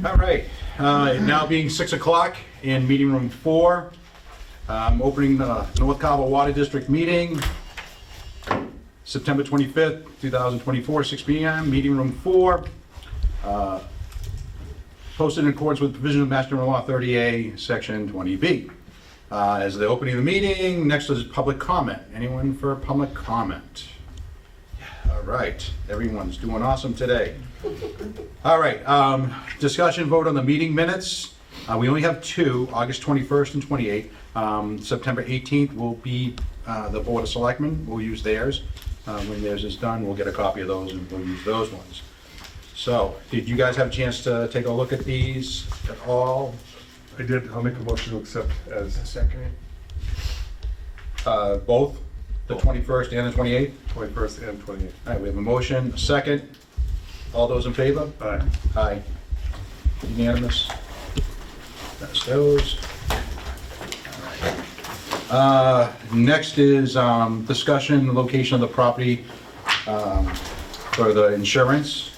All right, now being 6 o'clock in meeting room 4, opening the North Carver Water District meeting, September 25th, 2024, 6 p.m., meeting room 4. Posted in accordance with provision of Mass General Law 30A, Section 20B. As the opening of the meeting, next is public comment. Anyone for public comment? All right, everyone's doing awesome today. All right, discussion vote on the meeting minutes. We only have 2, August 21st and 28th. September 18th will be the Board of Selectmen. We'll use theirs. When theirs is done, we'll get a copy of those and we'll use those ones. So, did you guys have a chance to take a look at these at all? I did. I'll make a motion to accept as second. Both, the 21st and the 28th? 21st and 28th. All right, we have a motion, a second. All those in favor? Aye. Aye. Unanimous. That's those. All right. Next is discussion, location of the property for the insurance.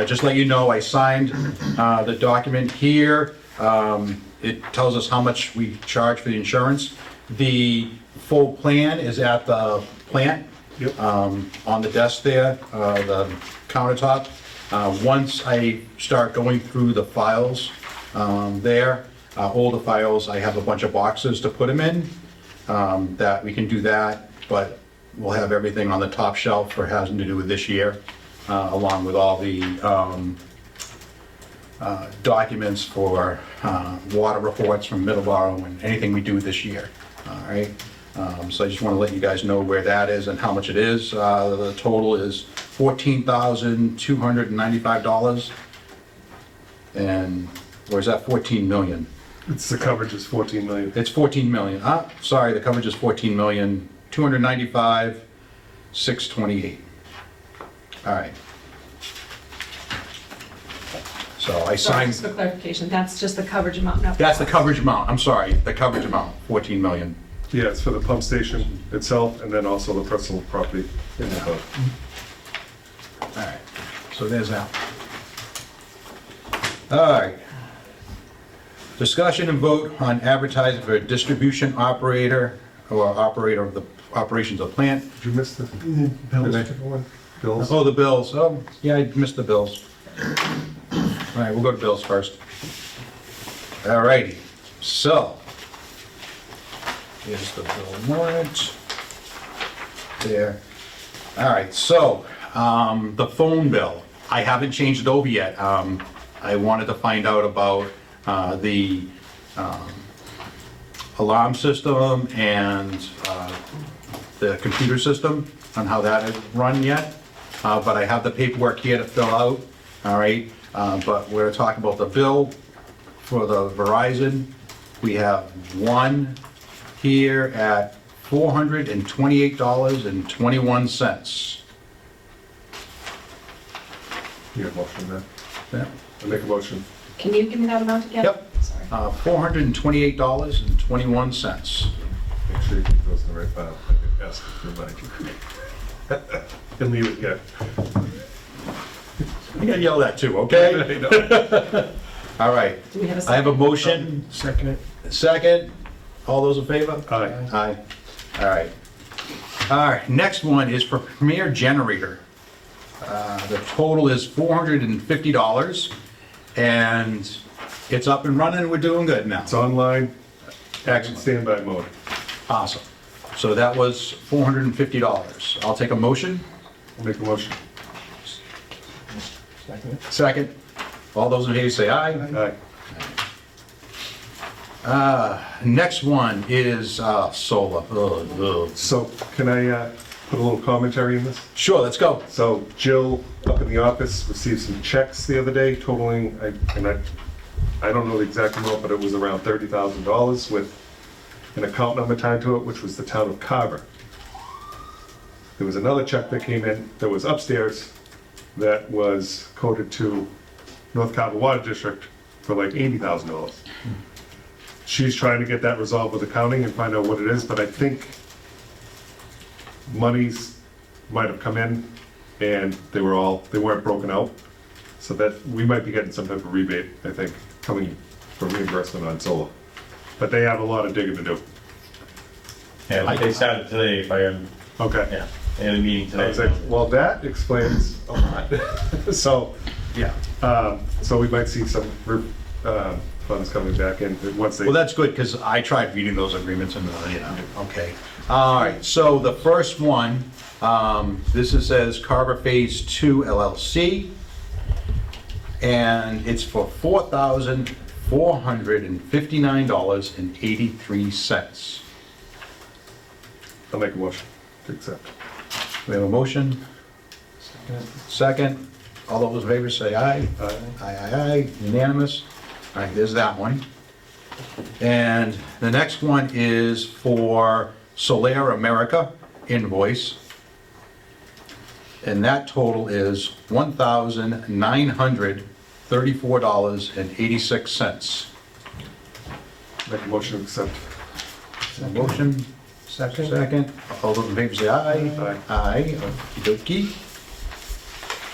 Just let you know, I signed the document here. It tells us how much we charge for the insurance. The full plan is at the plant. Yep. On the desk there, the countertop. Once I start going through the files there, older files, I have a bunch of boxes to put them in, that we can do that, but we'll have everything on the top shelf for having to do with this year, along with all the documents for water reports from Middleborough and anything we do this year, all right? So I just want to let you guys know where that is and how much it is. The total is $14,295. Or is that 14 million? It's the coverage is 14 million. It's 14 million. Sorry, the coverage is 14,295,628. All right. So I Sorry, signed, just for clarification, that's just the coverage amount, not. that's the coverage amount. I'm sorry, the coverage amount, 14 million. Yeah, it's for the pump station itself and then also the personal property in the boat. All right, so there's that. All right. Discussion and vote on advertising for a distribution operator or operator of the operations of plant. Did you miss the bills? Bills? Oh, the bills. Oh, yeah, I missed the bills. All right, we'll go to bills first. All righty, so here's the bill warrant. There. All right, so the phone bill, I haven't changed it over yet. I wanted to find out about the alarm system and the computer system, on how that is run yet. But I have the paperwork here to fill out, all right? But we're talking about the bill for the Verizon. We have one here at $428.21. You have a motion there. Yeah. I make a motion. Can you give me that amount again? Yep. Sorry. $428.21. Make sure you keep those in the right file. I could ask for money. And leave it here. You gotta yell that too, okay? I know. All right. Do we have a second? I have a motion. Second. Second. All those in favor? Aye. Aye. All right. All right, next one is for Premier Generator. The total is $450, and it's up and running, we're doing good now. It's online. Excellent. Standby mode. Awesome. So that was $450. I'll take a motion. I'll make a motion. Second. All those in favor say aye. Aye. Next one is solar. So can I put a little commentary in this? Sure, let's go. So Jill up in the office received some checks the other day totaling, I don't know the exact amount, but it was around $30,000 with an account number tied to it, which was the town of Carver. There was another check that came in that was upstairs that was coded to North Carver Water District for like $80,000. She's trying to get that resolved with accounting and find out what it is, but I think monies might have come in and they weren't broken out. So that, we might be getting some type of rebate, I think, coming for reimbursement on solar. But they have a lot of digging to do. Yeah, they started today, if I am, Okay. yeah, they had a meeting I was today. like, well, that explains a lot. So, Yeah. so we might see some funds coming back in once they. Well, that's good, because I tried reading those agreements and, okay. All right, so the first one, this is says Carver Phase 2 LLC, and it's for $459.83. I'll make a motion to accept. We have a motion? Second. All those in favor say aye. Aye. Aye, unanimous. All right, there's that one. And the next one is for Solaire America invoice. And that total is $1,934.86. Make a motion to accept. Motion? Second. All those in favor say aye. Aye. Aye, okey-dokey.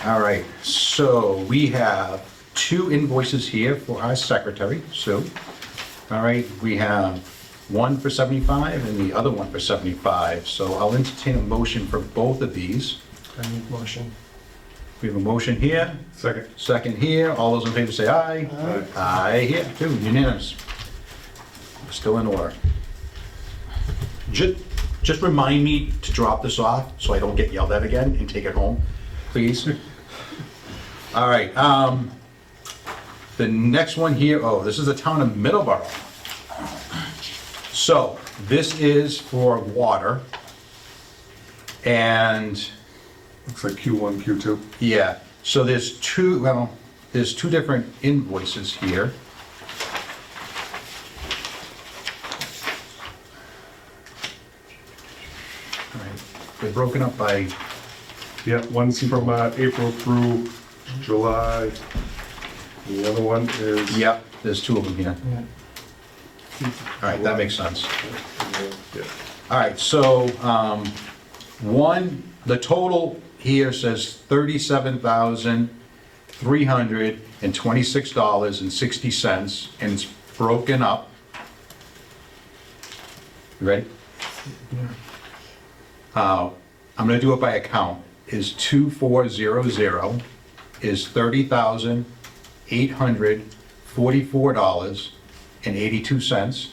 All right, so we have two invoices here for our secretary, Sue. All right, we have one for 75 and the other one for 75. So I'll entertain a motion for both of these. I need motion. We have a motion here, Second. second here. All those in favor say aye. Aye. Aye here, too, unanimous. Still in order. Just remind me to drop this off so I don't get yelled at again and take it home, please. All right, the next one here, oh, this is the town of Middleborough. So this is for water. And Looks like Q1, Q2. yeah, so there's two different invoices here. All right, they're broken up by, Yeah, one's from April through July. The other one is. yeah, there's two of them here. Yeah. All right, that makes sense. Yeah. All right, so, the total here says $37,326.60, and it's broken up. You ready? I'm gonna do it by account. Is 2400 is $30,844.82.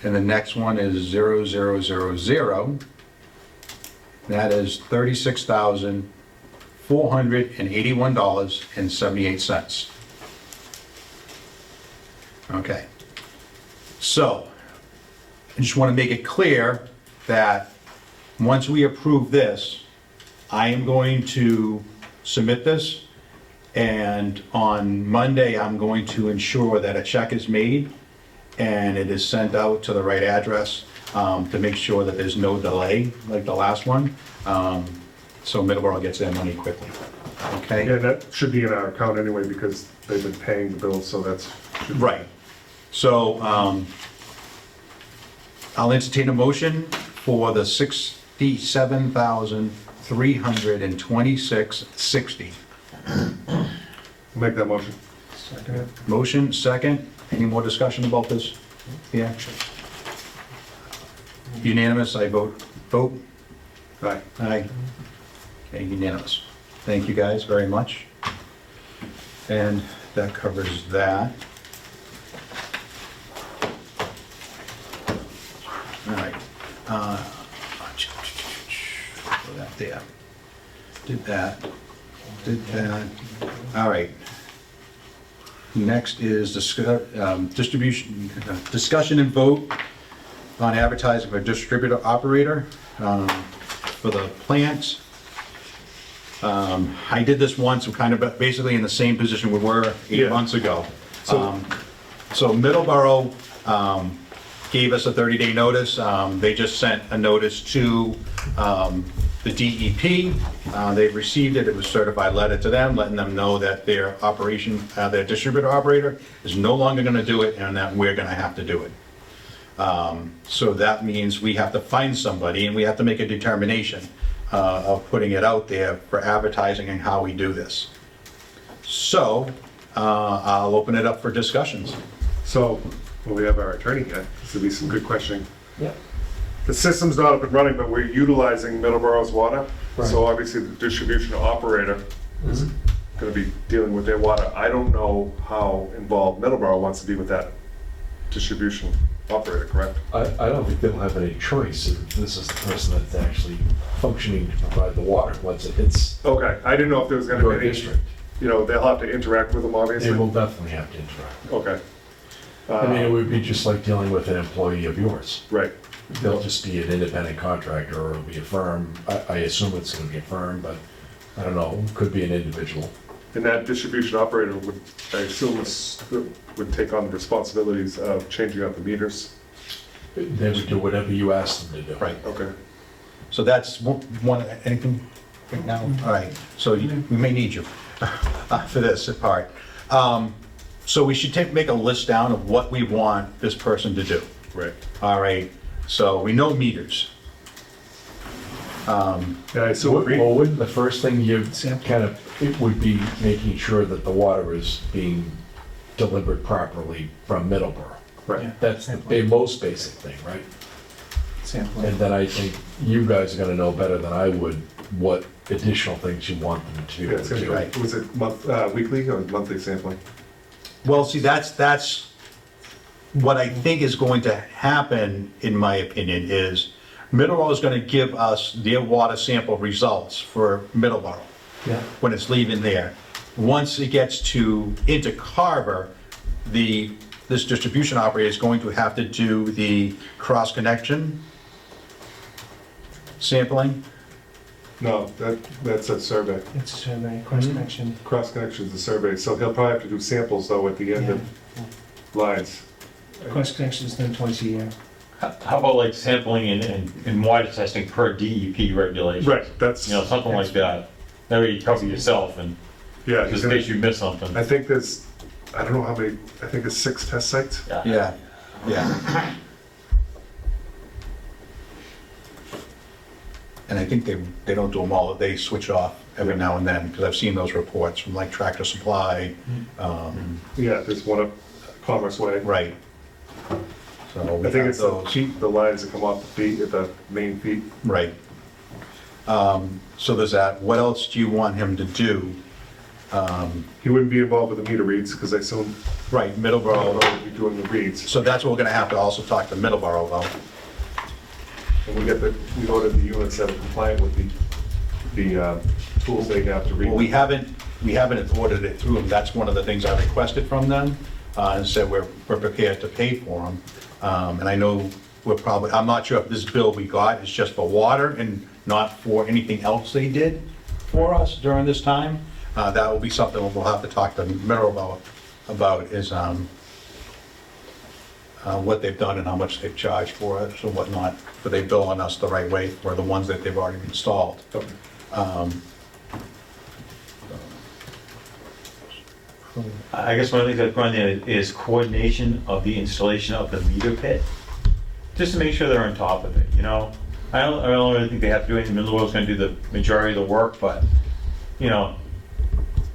And the next one is 0000. That is $36,481.78. Okay. So, I just want to make it clear that once we approve this, I am going to submit this, and on Monday, I'm going to ensure that a check is made and it is sent out to the right address to make sure that there's no delay like the last one, so Middleborough gets their money quickly. Okay? Yeah, that should be in our account anyway because they've been paying the bills, so that's. Right. So I'll entertain a motion for the $67,326.60. Make that motion. Second. Motion, second. Any more discussion about this? Yeah. Unanimous, I vote. Vote? Aye. Aye. Okay, unanimous. Thank you guys very much. And that covers that. All right. Put that there. Did that. Did that. All right. Next is discussion and vote on advertising for distributor operator for the plant. I did this once, we're kind of basically in the same position we were 8 Yeah. months ago. So- So Middleborough gave us a 30-day notice. They just sent a notice to the DEP. They've received it, it was a certified letter to them, letting them know that their operation, their distributor operator is no longer gonna do it and that we're gonna have to do it. So that means we have to find somebody and we have to make a determination of putting it out there for advertising and how we do this. So, I'll open it up for discussions. So, well, we have our attorney here, this will be some good questioning. Yeah. The system's not up and running, but we're utilizing Middleborough's water. Right. So obviously the distribution operator is gonna be dealing with their water. I don't know how involved Middleborough wants to be with that distribution operator, correct? I don't think they'll have any choice if this is the person that's actually functioning to provide the water once it hits Okay, I didn't know if there was gonna your be any, district. you know, they'll have to interact with them, They obviously. will definitely have to interact. Okay. I mean, it would be just like dealing with an employee of yours. Right, They'll just be an independent contractor or it'll be a firm. I assume it's gonna be a firm, but I don't know, could be an individual. and that distribution operator would, I assume, would take on the responsibilities of changing out the meters. They would do whatever you ask them to do. Right. Okay. So that's one, anything right now? All right, so we may need you for this part. So we should make a list down of what we want this person to do. Right. All right, so we know meters. Yeah, I assume, Well, wouldn't the first thing you kind of, it would be making sure that the water is being delivered properly from Middleborough. right. That's the most basic thing, right? Sampling. And then I think you guys are gonna know better than I would what additional things you want them to be Yeah, able it's to gonna do. Right. be, was it weekly or monthly sampling? Well, see, that's what I think is going to happen, in my opinion, is Middleborough is going to give us their water sample results for Middleborough Yeah. when it's leaving there. Once it gets into Carver, this distribution operator is going to have to do the cross-connection sampling. No, that's a survey. It's a survey, cross connection. Cross connection's a survey, so he'll probably have to do samples though at the end of lines. Cross connection is done twice a year. How about like sampling and water testing per DEP regulations? Right, that's, You know, something like that. That way you cover yourself and yeah, just in case you miss something. I think there's, I don't know how many, I think there's 6 test sites. Yeah, yeah. And I think they don't do them all, they switch off every now and then, because I've seen those reports from like Tractor Supply. Yeah, there's one up Commerce Way. Right. So we I think have it's the those. feet, the lines that come off the feet, at the main feet. Right. So there's that. What else do you want him to do? He wouldn't be involved with the meter reads, because I assume Right, Middleborough Middleborough. would be doing the reads. So that's what we're gonna have to also talk to Middleborough about. And we ordered the units that are compliant with the tools they have to read. Well, we haven't ordered it through them. That's one of the things I requested from them, and said we're prepared to pay for them. And I know I'm not sure if this bill we got is just for water and not for anything else they did for us during this time. That will be something we'll have to talk to Middleborough about, is what they've done and how much they've charged for it or whatnot, but they bill on us the right way for the ones that they've already installed. Okay. I guess one of the things that's going there is coordination of the installation of the meter pit, just to make sure they're on top of it, you know? I don't really think they have to do anything, Middleborough's gonna do the majority of the work, but, you know,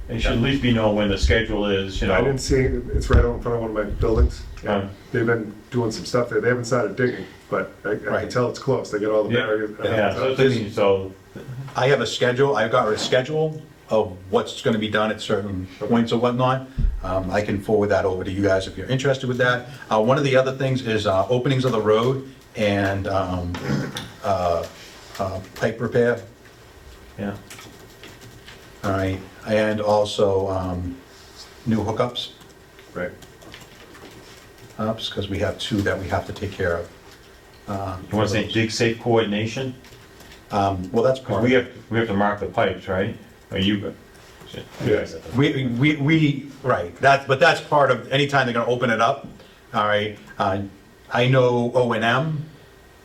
they should at least be know when the schedule is, you I know? didn't see, it's right out in front of one of my buildings. Yeah. They've been doing some stuff there. They haven't started digging, but I can Right. tell it's close. They get all the Yeah. barriers. Yeah, so I have a schedule, I've got a schedule of what's gonna be done at certain points or whatnot. I can forward that over to you guys if you're interested with that. One of the other things is openings of the road and pipe repair, yeah. all right? And also new hookups, Right. because we have 2 that we have to take care of. You wanna say dig safe coordination? Well, that's part Because of we have to mark the pipes, right? Or you? Yes. Right, but that's part of, anytime they're gonna open it up, all right? I know O&M,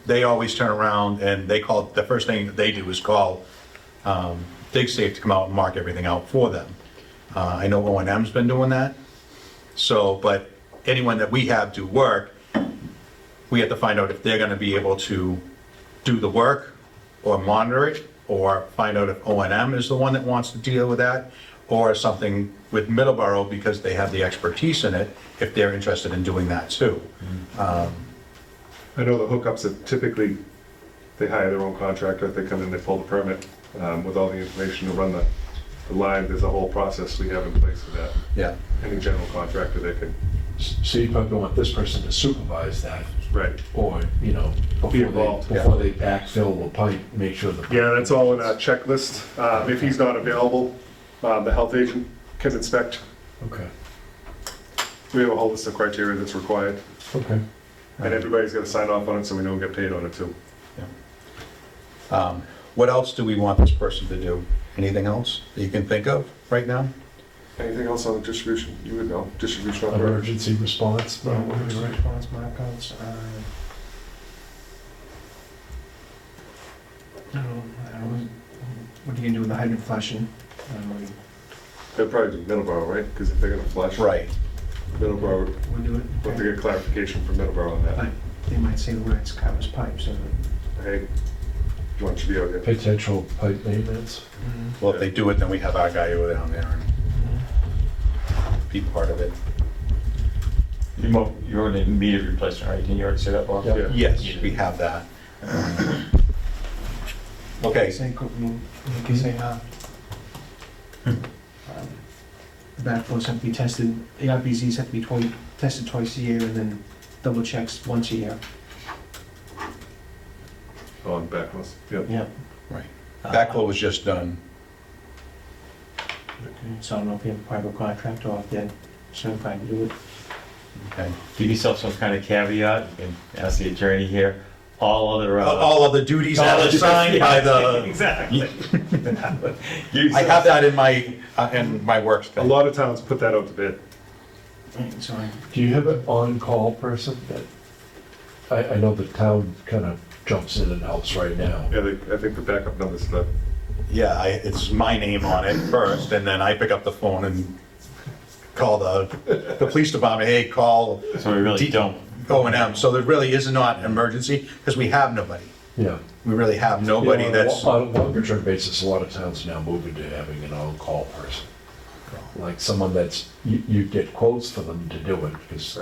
they always turn around and the first thing that they do is call DigSafe to come out and mark everything out for them. I know O&M's been doing that, so, but anyone that we have do work, we have to find out if they're gonna be able to do the work or monitor it, or find out if O&M is the one that wants to deal with that, or something with Middleborough because they have the expertise in it, if they're interested in doing that too. I know the hookups are typically, they hire their own contractor, they come in, they pull the permit with all the information to run the line. There's a whole process we have in place for that. Yeah, Any general contractor, they can, So you probably want this person to supervise that, right. or, you know, Be involved. before they backfill the pipe, make sure the. Yeah, that's all in our checklist. If he's not available, the health agent can inspect. Okay, We have a whole list of criteria that's required, okay. and everybody's got to sign off on it so we don't get paid on it too. what else do we want this person to do? Anything else that you can think of right now? Anything else on the distribution? You would know, distribution operator. Emergency response, probably, Emergency right? response markouts. I don't know, what are you gonna do with the hydrant flushing? They'll probably do Middleborough, right? Because if they're gonna flush. Right. Middleborough, We'll do it. we'll have to get clarification from Middleborough on that. But they might say the words covers pipe, so. Hey, you want you to be out here? Potential pipe maintenance. Well, if they do it, then we have our guy over down there and be part of it. You're in immediate replacement, right? Didn't you already say that, Bob? Yeah. Yes, we have that. Okay, Say, you can say, the backflows have to be tested, the RBZs have to be tested twice a year and then double checks once a year. On backlist, yep. Yeah. right. Backflow was just done. So I don't know if you have a private contractor or if they're certified to do it. Okay. Give yourself some kind of caveat, you can ask the attorney here, all other. All of the duties are assigned by the, Exactly. I have that in my work A space. lot of towns put that out to bid. So I, Do you have an on-call person that, I know the town kind of jumps in and helps right now. Yeah, I think the backup number's the, Yeah, it's my name on it first, and then I pick up the phone and call the police department, hey, call So we really don't. O&M. So there really is not an emergency, because we have nobody. Yeah. We really have nobody You know, that's, on a longer term basis, a lot of towns now moving to having an on-call person. Like someone that's, you get quotes for them to do it, because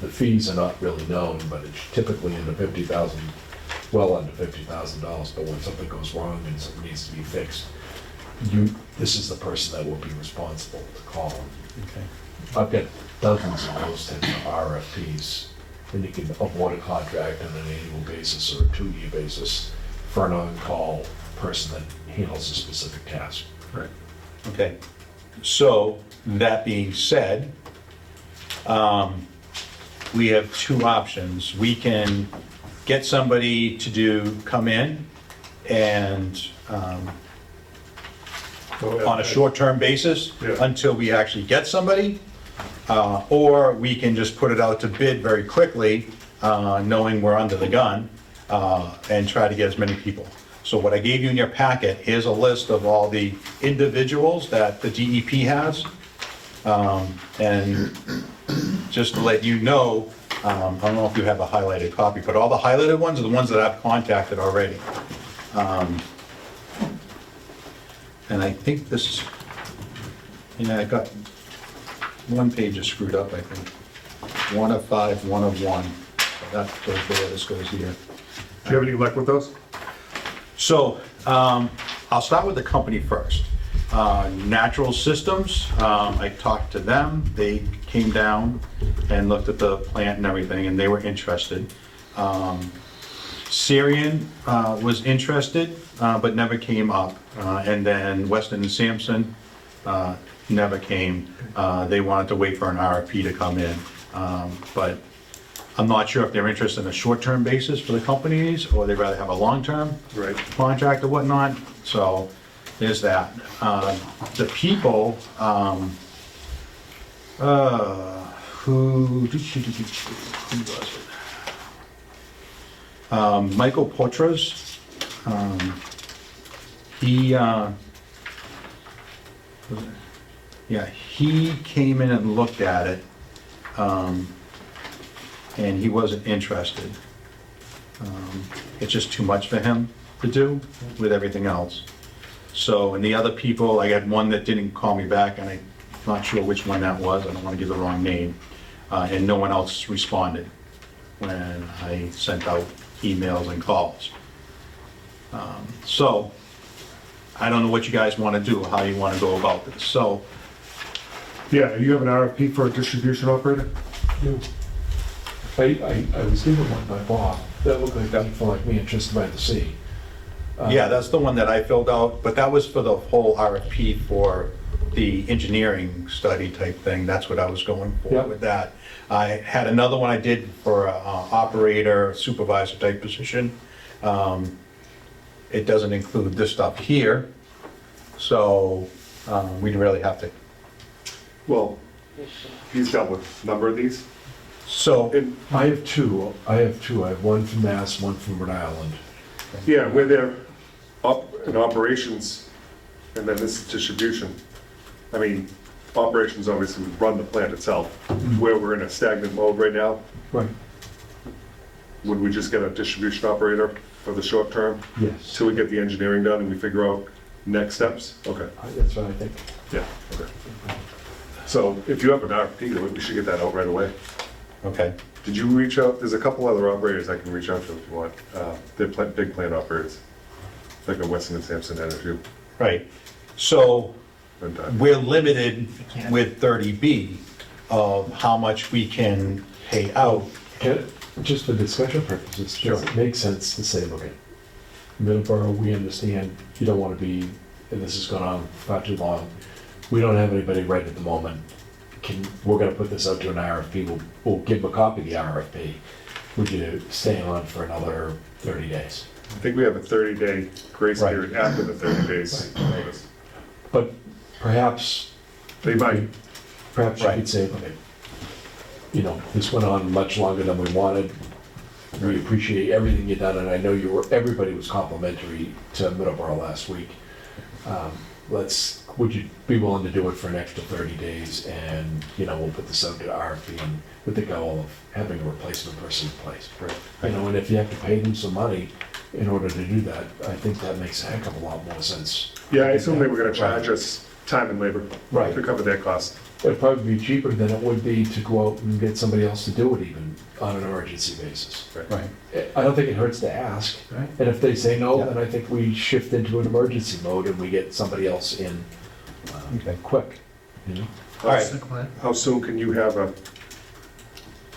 the fees are not really known, but it's typically in the 50,000, well under $50,000, but when something goes wrong and something needs to be fixed, this is the person that will be responsible to call them. okay. I've got dozens of those types of RFPs, and you can award a contract on an annual basis or a 2-year basis for an on-call person that handles a specific task. right. Okay, so, that being said, we have two options. We can get somebody to come in and, on a short-term basis, Yeah. until we actually get somebody, or we can just put it out to bid very quickly, knowing we're under the gun, and try to get as many people. So what I gave you in your packet, here's a list of all the individuals that the DEP has. And just to let you know, I don't know if you have a highlighted copy, but all the highlighted ones are the ones that I've contacted already. And I think this, I got, one page is screwed up, I think. 1 of 5, 1 of 1. That goes there, this goes here. Do you have any luck with those? So, I'll start with the company first. Natural Systems, I talked to them, they came down and looked at the plant and everything, and they were interested. Syrian was interested, but never came up. And then Weston and Sampson never came. They wanted to wait for an RFP to come in. But I'm not sure if they're interested in a short-term basis for the companies, or they'd rather have a long-term Right. contract or whatnot. So there's that. The people, who was it? Michael Potras, he came in and looked at it, and he wasn't interested. It's just too much for him to do with everything else. So, and the other people, I had one that didn't call me back, and I'm not sure which one that was, I don't want to give the wrong name, and no one else responded when I sent out emails and calls. So, I don't know what you guys want to do, how you want to go about this. So, Yeah, you have an RFP for a distribution operator? I was given one by Bob, that looked like that for like me, interested by the sea. yeah, that's the one that I filled out, but that was for the whole RFP for the engineering study type thing. That's what I was going Yeah. for with that. I had another one I did for a operator, supervisor type position. It doesn't include this stuff here, so we'd really have to. Well, he's dealt with a number of these. So, And, I have two, I have one from Mass, one from Rhode Island. yeah, where they're in operations, and then this is distribution. I mean, operations obviously would run the plant itself. Where we're in a stagnant mode right now, Right. would we just get a distribution operator for the short term? Yes. Till we get the engineering done and we figure out next steps? Okay, That's what I think. yeah, okay. So if you have an RFP, then we should get that out right away. okay, Did you reach out, there's a couple other operators I can reach out to if you want. They're big plant operators, like a Weston and Sampson Energy. right. So And, we're limited with 30B of how much we can pay out. Just for discussion purposes, Sure. does it make sense to say, look at Middleborough, we understand you don't want to be, and this has gone on far too long. We don't have anybody right at the moment. We're gonna put this out to an RFP, we'll give them a copy of the RFP. Would you stay on for another 30 days? I think we have a 30-day grace Right. period after the 30 days notice. But perhaps, They might, you Right. could say, okay, you know, this went on much longer than we wanted. We appreciate everything you've done, and I know everybody was complimentary to Middleborough last week. Would you be willing to do it for an extra 30 days? And, you know, we'll put this out to RFP and with the goal of having a replacement person in place. You know, and if you have to pay them some money in order to do that, I think that makes a heck of a lot more sense. yeah, I assume they were gonna charge us time and labor Right. to cover their cost. It'd probably be cheaper than it would be to go out and get somebody else to do it even on an emergency basis. Right. I don't think it hurts to ask. Right. And if they say no, Yeah. then I think we shift into an emergency mode and we get somebody else in Okay. quick. You know? All right. How soon can you have a,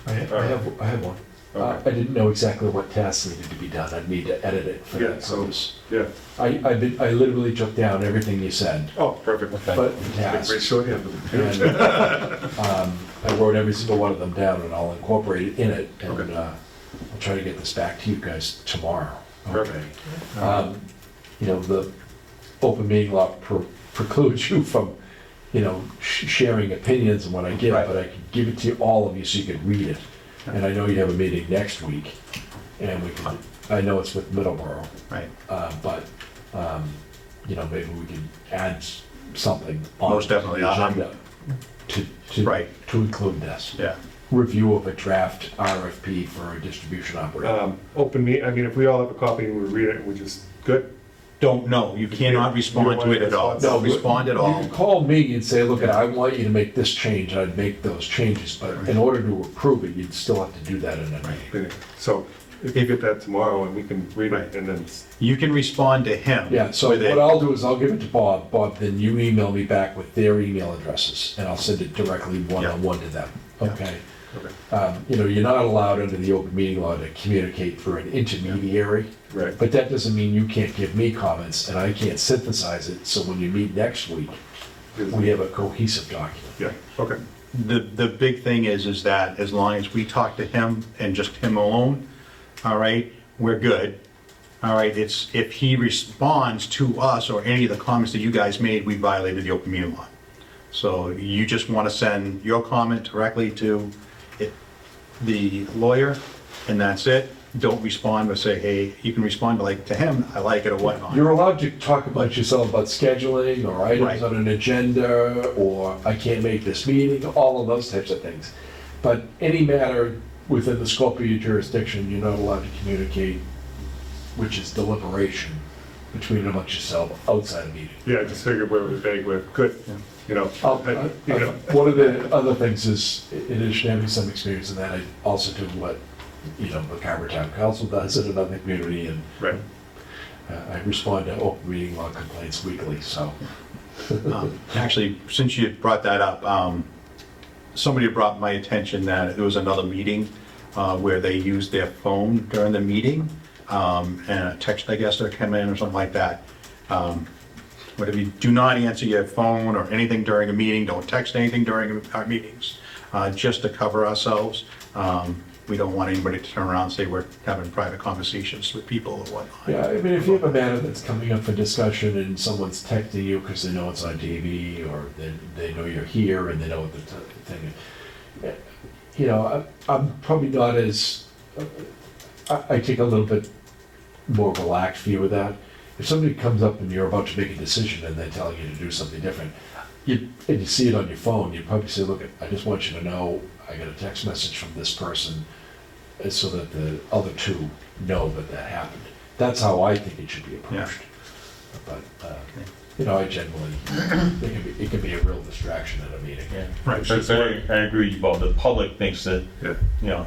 I have one. okay, I didn't know exactly what tasks needed to be done. I'd need to edit it for Yeah, that so- purpose. yeah, I literally took down everything you said, oh, perfect. Okay. but the Great tasks. shorthand. And, I wrote every single one of them down and I'll incorporate it in it. And Okay. I'll try to get this back to you guys tomorrow. Perfect. You know, the open meeting law precludes you from, you know, sharing opinions and what I give, Right. but I could give it to all of you so you could read it. And I know you have a meeting next week, and we can, I know it's with Middleborough, Right. but, you know, maybe we can add something on Most definitely. the agenda to Right. to include this. Yeah. Review of a draft RFP for a distribution operator. Open me, I mean, if we all have a copy and we read it, and we just, good? Don't know, you cannot respond to it at all. Don't respond at You all. can call me and say, look, I want you to make this change, I'd make those changes, but in order to approve it, you'd still have to do that in a meeting. So if you get that tomorrow and we can read Right. it and then, You can respond to him. Yeah, so with it. what I'll do is I'll give it to Bob. Bob, then you email me back with their email addresses, and I'll send it directly one-on-one to them, okay? okay, You know, you're not allowed under the open meeting law to communicate through an intermediary, right, but that doesn't mean you can't give me comments, and I can't synthesize it, so when you meet next week, we have a cohesive document. yeah, okay, The big thing is that as long as we talk to him and just him alone, all right, we're good. All right, it's, if he responds to us or any of the comments that you guys made, we violated the open meeting law. So you just want to send your comment directly to the lawyer, and that's it. Don't respond or say, hey, you can respond to him, I like it or whatnot. You're allowed to talk about yourself about scheduling or Right. items on an agenda, or I can't make this meeting, all of those types of things. But any matter within the scope of your jurisdiction, you're not allowed to communicate, which is deliberation, between amongst yourself outside of meeting. Yeah, I just figured where it was vague, we're good, you know. You know. One of the other things is, in addition to having some experience in that, I also do what, the Carver Town Council does in another community, and Right. I respond to open meeting law complaints weekly, so. Actually, since you brought that up, somebody brought my attention that there was another meeting where they used their phone during the meeting, and a text, I guess, that came in or something like that. Whatever, you do not answer your phone or anything during a meeting, don't text anything during our meetings, just to cover ourselves. We don't want anybody to turn around and say we're having private conversations with people or whatnot. Yeah, I mean, if you have a matter that's coming up for discussion and someone's texting you because they know it's on TV, or they know you're here and they know what the thing is. I'm probably not as, I take a little bit more of a relaxed view of that. If somebody comes up and you're about to make a decision and they're telling you to do something different, and you see it on your phone, you'd probably say, look, I just want you to know, I got a text message from this person, so that the other two know that happened. That's how I think it should be approached. But, I generally, it can be a real distraction at a meeting. Yeah. Right. So I agree, Bob, the public thinks that, Yeah.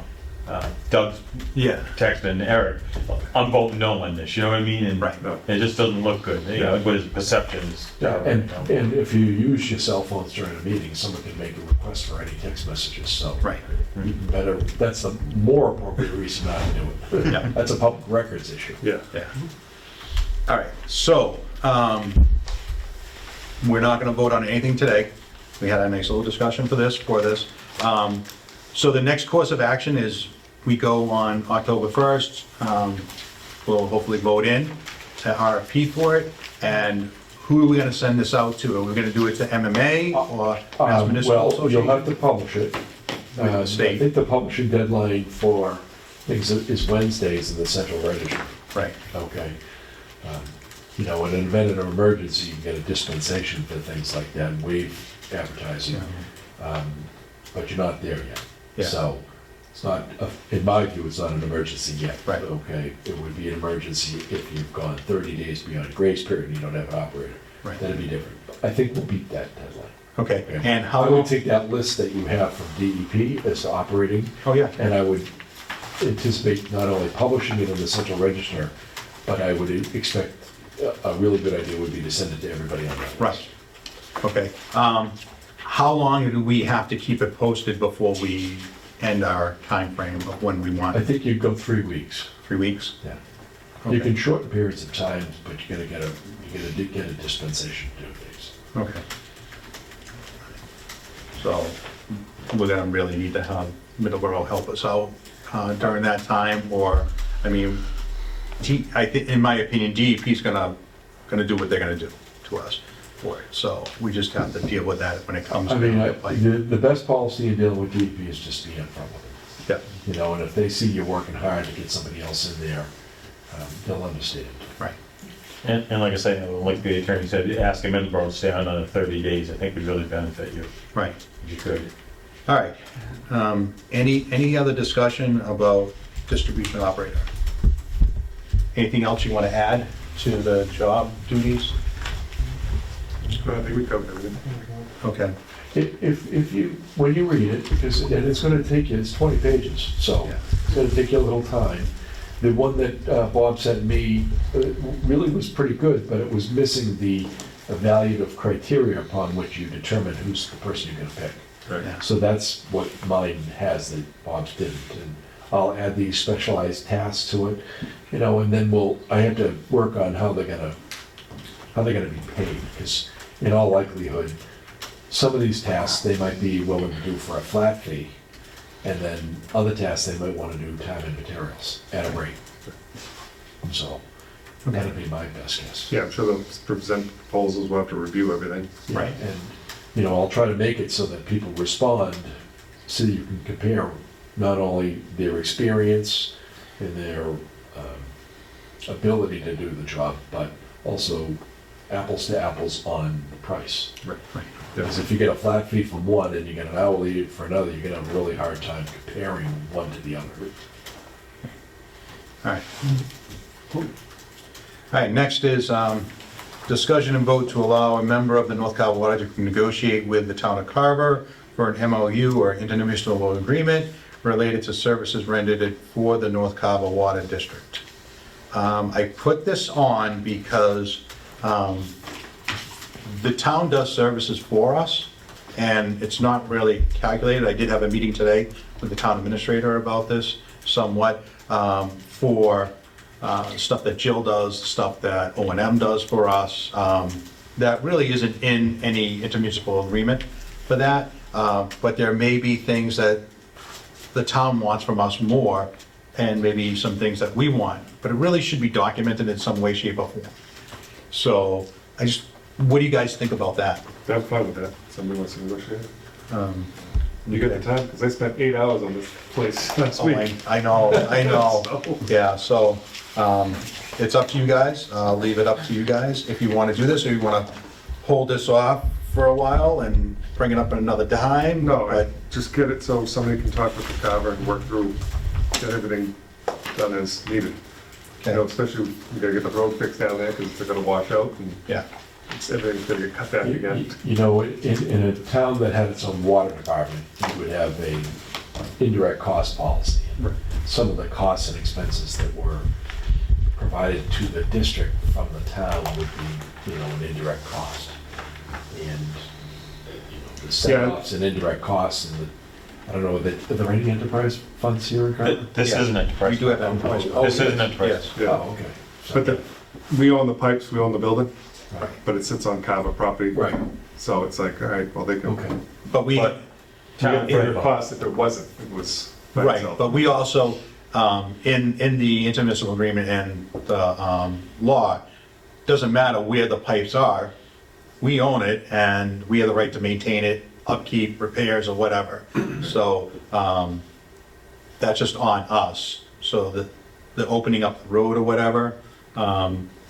Doug's Yeah. texting Eric, I'm voting no on this, you know what I mean? And Right. No. it just doesn't look good, what his perception is. And if you use your cell phones during a meeting, someone can make a request for any text messages, so. Right. You better, that's the more appropriate reason not to do it. Yeah. That's a public records issue. Yeah. Yeah. All right, so, we're not gonna vote on anything today. We had a nice little discussion for this. So the next course of action is, we go on October 1st, we'll hopefully vote in to RFP for it, and who are we gonna send this out to? Are we gonna do it to MMA or Mass Municipal Well, you'll Association? have to publish it. With the state. I think the publishing deadline for things is Wednesdays in the Central Register. Right, Okay. In an event of an emergency, you get a dispensation for things like that, and waive advertising. But you're not there yet. Yeah. So it's not, in my view, it's not an emergency yet. Right. Okay, it would be an emergency if you've gone 30 days beyond grace period and you don't have an operator. Right. That'd be different. I think we'll beat that deadline. okay, Okay. and how I long? would take that list that you have from DEP as to operating, Oh, yeah. and I would anticipate not only publishing it in the Central Register, but I would expect a really good idea would be to send it to everybody on that list. Right, okay. How long do we have to keep it posted before we end our time frame of when we want I it? think you'd go 3 weeks. 3 weeks? Yeah. You Okay. can shorten periods of time, but you gotta get a dispensation to do things. Okay. So, we're gonna really need to have Middleborough help us out during that time, or, I mean, I think, in my opinion, DEP's gonna do what they're gonna do to us for it, so we just have to deal with that when it comes I to mean, it. the best policy in dealing with DEP is just be upfront with Yeah, it. And if they see you're working hard to get somebody else in there, they'll understand. right, And like I say, like the attorney said, asking Middleborough to stay on another 30 days, I think would really benefit you, right. if you could. All right. Any other discussion about distribution operator? Anything else you want to add to the job duties? I think we covered everything. Okay. If you, when you read it, because, and it's gonna take you, it's 20 pages, so Yeah. it's gonna take you a little time. The one that Bob sent me really was pretty good, but it was missing the evaluative criteria upon which you determine who's the person you're gonna pick. Yeah. So that's what mine has that Bob's didn't, and I'll add these specialized tasks to it, and then I have to work on how they're gonna be paid, because in all likelihood, some of these tasks, they might be willing to do for a flat fee, and then other tasks, they might wanna do time and materials at a rate. So, that'd be my best guess. Yeah, I'm sure they'll present proposals, we'll have to review everything. Right. And, I'll try to make it so that people respond, so you can compare not only their experience and their ability to do the job, but also apples to apples on the price. Right, right. Because if you get a flat fee from one and you get an hourly for another, you're gonna have a really hard time comparing one to the other. All right. All right, next is discussion and vote to allow a member of the North Carver Water to negotiate with the town of Carver for an MOU or intermunicipal agreement related to services rendered for the North Carver Water District. I put this on because the town does services for us, and it's not really calculated. I did have a meeting today with the town administrator about this somewhat, for stuff that Jill does, stuff that O&M does for us, that really isn't in any intermunicipal agreement for that, but there may be things that the town wants from us more, and maybe some things that we want, but it really should be documented in some way, shape, or form. So, what do you guys think about that? I'm fine with that. Somebody wants to negotiate. You got the time? Because I spent 8 hours on this place last Oh, week. I know, So- yeah, so, it's up to you guys, I'll leave it up to you guys, if you wanna do this, or you wanna hold this off for a while and bring it up at another time. No, but just get it so somebody can talk with the Carver and work through, get everything done as needed. You know, Okay. especially, we gotta get the road fixed down there because they're gonna wash out and Yeah, everything's gonna get cut back again. You know, in a town that had its own water department, you would have a indirect cost policy. Some of the costs and expenses that were provided to the district from the town would be, you know, an indirect cost. And, you know, the set-offs and indirect costs and the, I don't know, are there any enterprise funds here in Carver? This Yeah. is an enterprise. we do have enterprise. This is an enterprise. Yes. Yeah. Oh, okay. So- But we own the pipes, we own the building, Right. but it sits on Carver property. Right, So it's like, all right, well, they can. okay. But we, But Town for your freight. cost, if it wasn't, it was by right, itself. but we also, in the intermunicipal agreement and the law, doesn't matter where the pipes are, we own it, and we have the right to maintain it, upkeep, repairs, or whatever. So, that's just on us. So the opening up the road or whatever,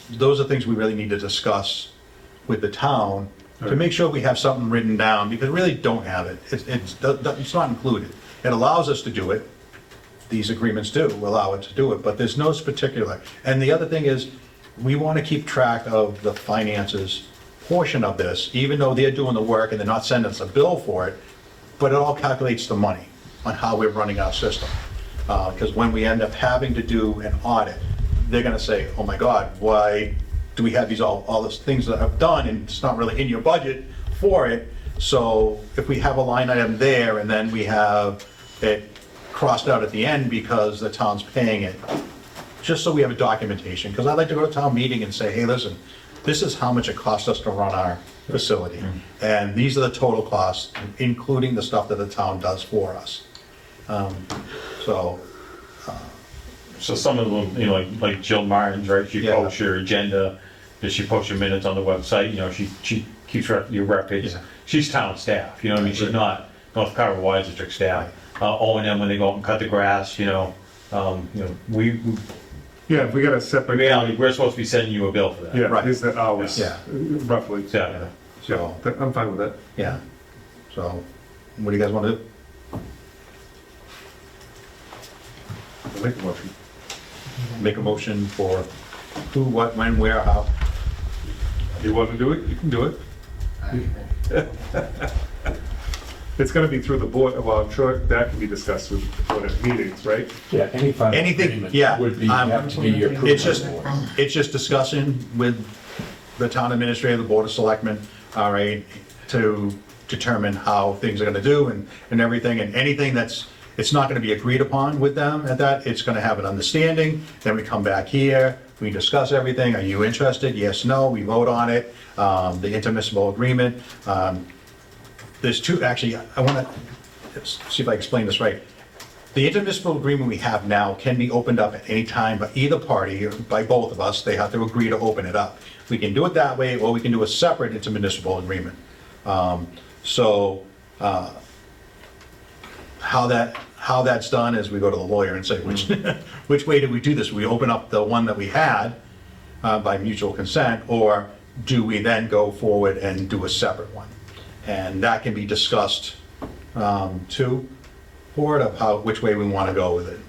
those are things we really need to discuss with the town to make sure we have something written down, because we really don't have it. It's not included. It allows us to do it. These agreements do allow it to do it, but there's no particular. And the other thing is, we want to keep track of the finances portion of this, even though they're doing the work and they're not sending us a bill for it, but it all calculates the money on how we're running our system. Because when we end up having to do an audit, they're gonna say, oh my God, why do we have all these things that I've done and it's not really in your budget for it? So if we have a line item there and then we have it crossed out at the end because the town's paying it, just so we have a documentation, because I'd like to go to town meeting and say, hey, listen, this is how much it costs us to run our facility. And these are the total costs, including the stuff that the town does for us. So, So some of them, you know, like Jill Martin's, right, she Yeah. posts your agenda, does she post your minutes on the website, you know, she keeps your records. Yeah. She's town staff, you know what I mean, she's not North Carver Water District staff. O&M when they go out and cut the grass, you know, we, Yeah, if we got a in separate. reality, we're supposed to be sending you a bill for that. Yeah, Right. here's the hours, Yeah. roughly. Exactly. Yeah, I'm fine with that. yeah. So, what do you guys want to do? I'll make a motion. Make a motion for who, what, when, where, how? You want to do it, you can do it. It's gonna be through the board, well, I'm sure that can be discussed with board at meetings, right? Yeah, any final Anything, agreement yeah, would be, have to be approved. It's just, by the board. it's just discussion with the town administrator, the board of selectmen, all right, to determine how things are gonna do and everything, and anything that's, it's not gonna be agreed upon with them at that, it's gonna have an understanding, then we come back here, we discuss everything, are you interested, yes, no, we vote on it, the intermunicipal agreement, there's two, actually, I wanna see if I explain this right. The intermunicipal agreement we have now can be opened up at any time by either party, or by both of us, they have to agree to open it up. We can do it that way, or we can do a separate intermunicipal agreement. How that's done is we go to the lawyer and say, which way did we do this? We open up the one that we had by mutual consent, or do we then go forward and do a separate one? And that can be discussed too, board, of which way we want to go with it.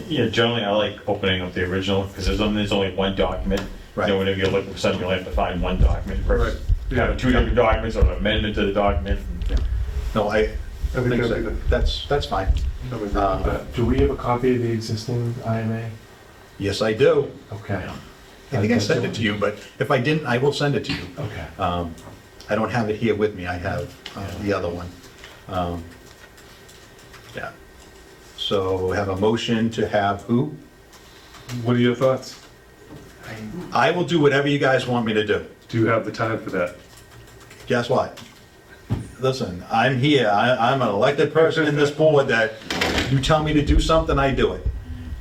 Yeah, generally I like opening up the original, because there's only one document. Right. You know, whenever you're looking for something, you'll have to find one document versus Right. having two different documents or an amendment to the document. No, I I think think that'd be so. That's fine. I'm agree with that. Do we have a copy of the existing IMA? Yes, I do. Okay. I think I sent it to you, but if I didn't, I will send it to you. Okay. I don't have it here with me, I have the other one. Yeah. So have a motion to have who? What are your thoughts? I will do whatever you guys want me to do. Do you have the time for that? Guess what? Listen, I'm here, I'm an elected person in this board that you tell me to do something, I do it.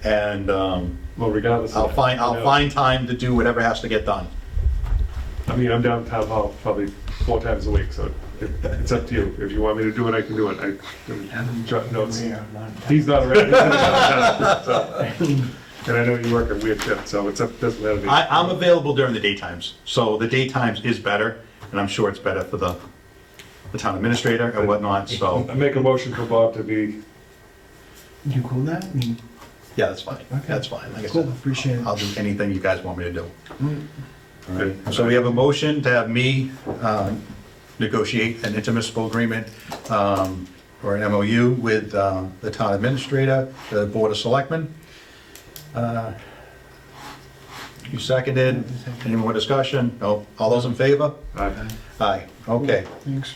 And Well, regardless. I'll of that, I'll you know, find time to do whatever has to get done. I mean, I'm down town hall probably 4 times a week, so it's up to you. If you want me to do it, I can do it. I'm jotting notes. He's not around. So, and I know you work a weird shift, so doesn't matter to me. I'm available during the daytimes, so the daytimes is better, and I'm sure it's better for the town administrator and whatnot, so, I make a motion for Bob to be, You cool with that? I mean, yeah, that's fine, Okay. that's fine. Like I cool, said, appreciate it. I'll do anything you guys want me to do. Mm. All right. So we have a motion to have me negotiate an intermunicipal agreement or an MOU with the town administrator, the board of selectmen. You seconded, any more discussion? No, all those in favor? Aye, okay. Thanks.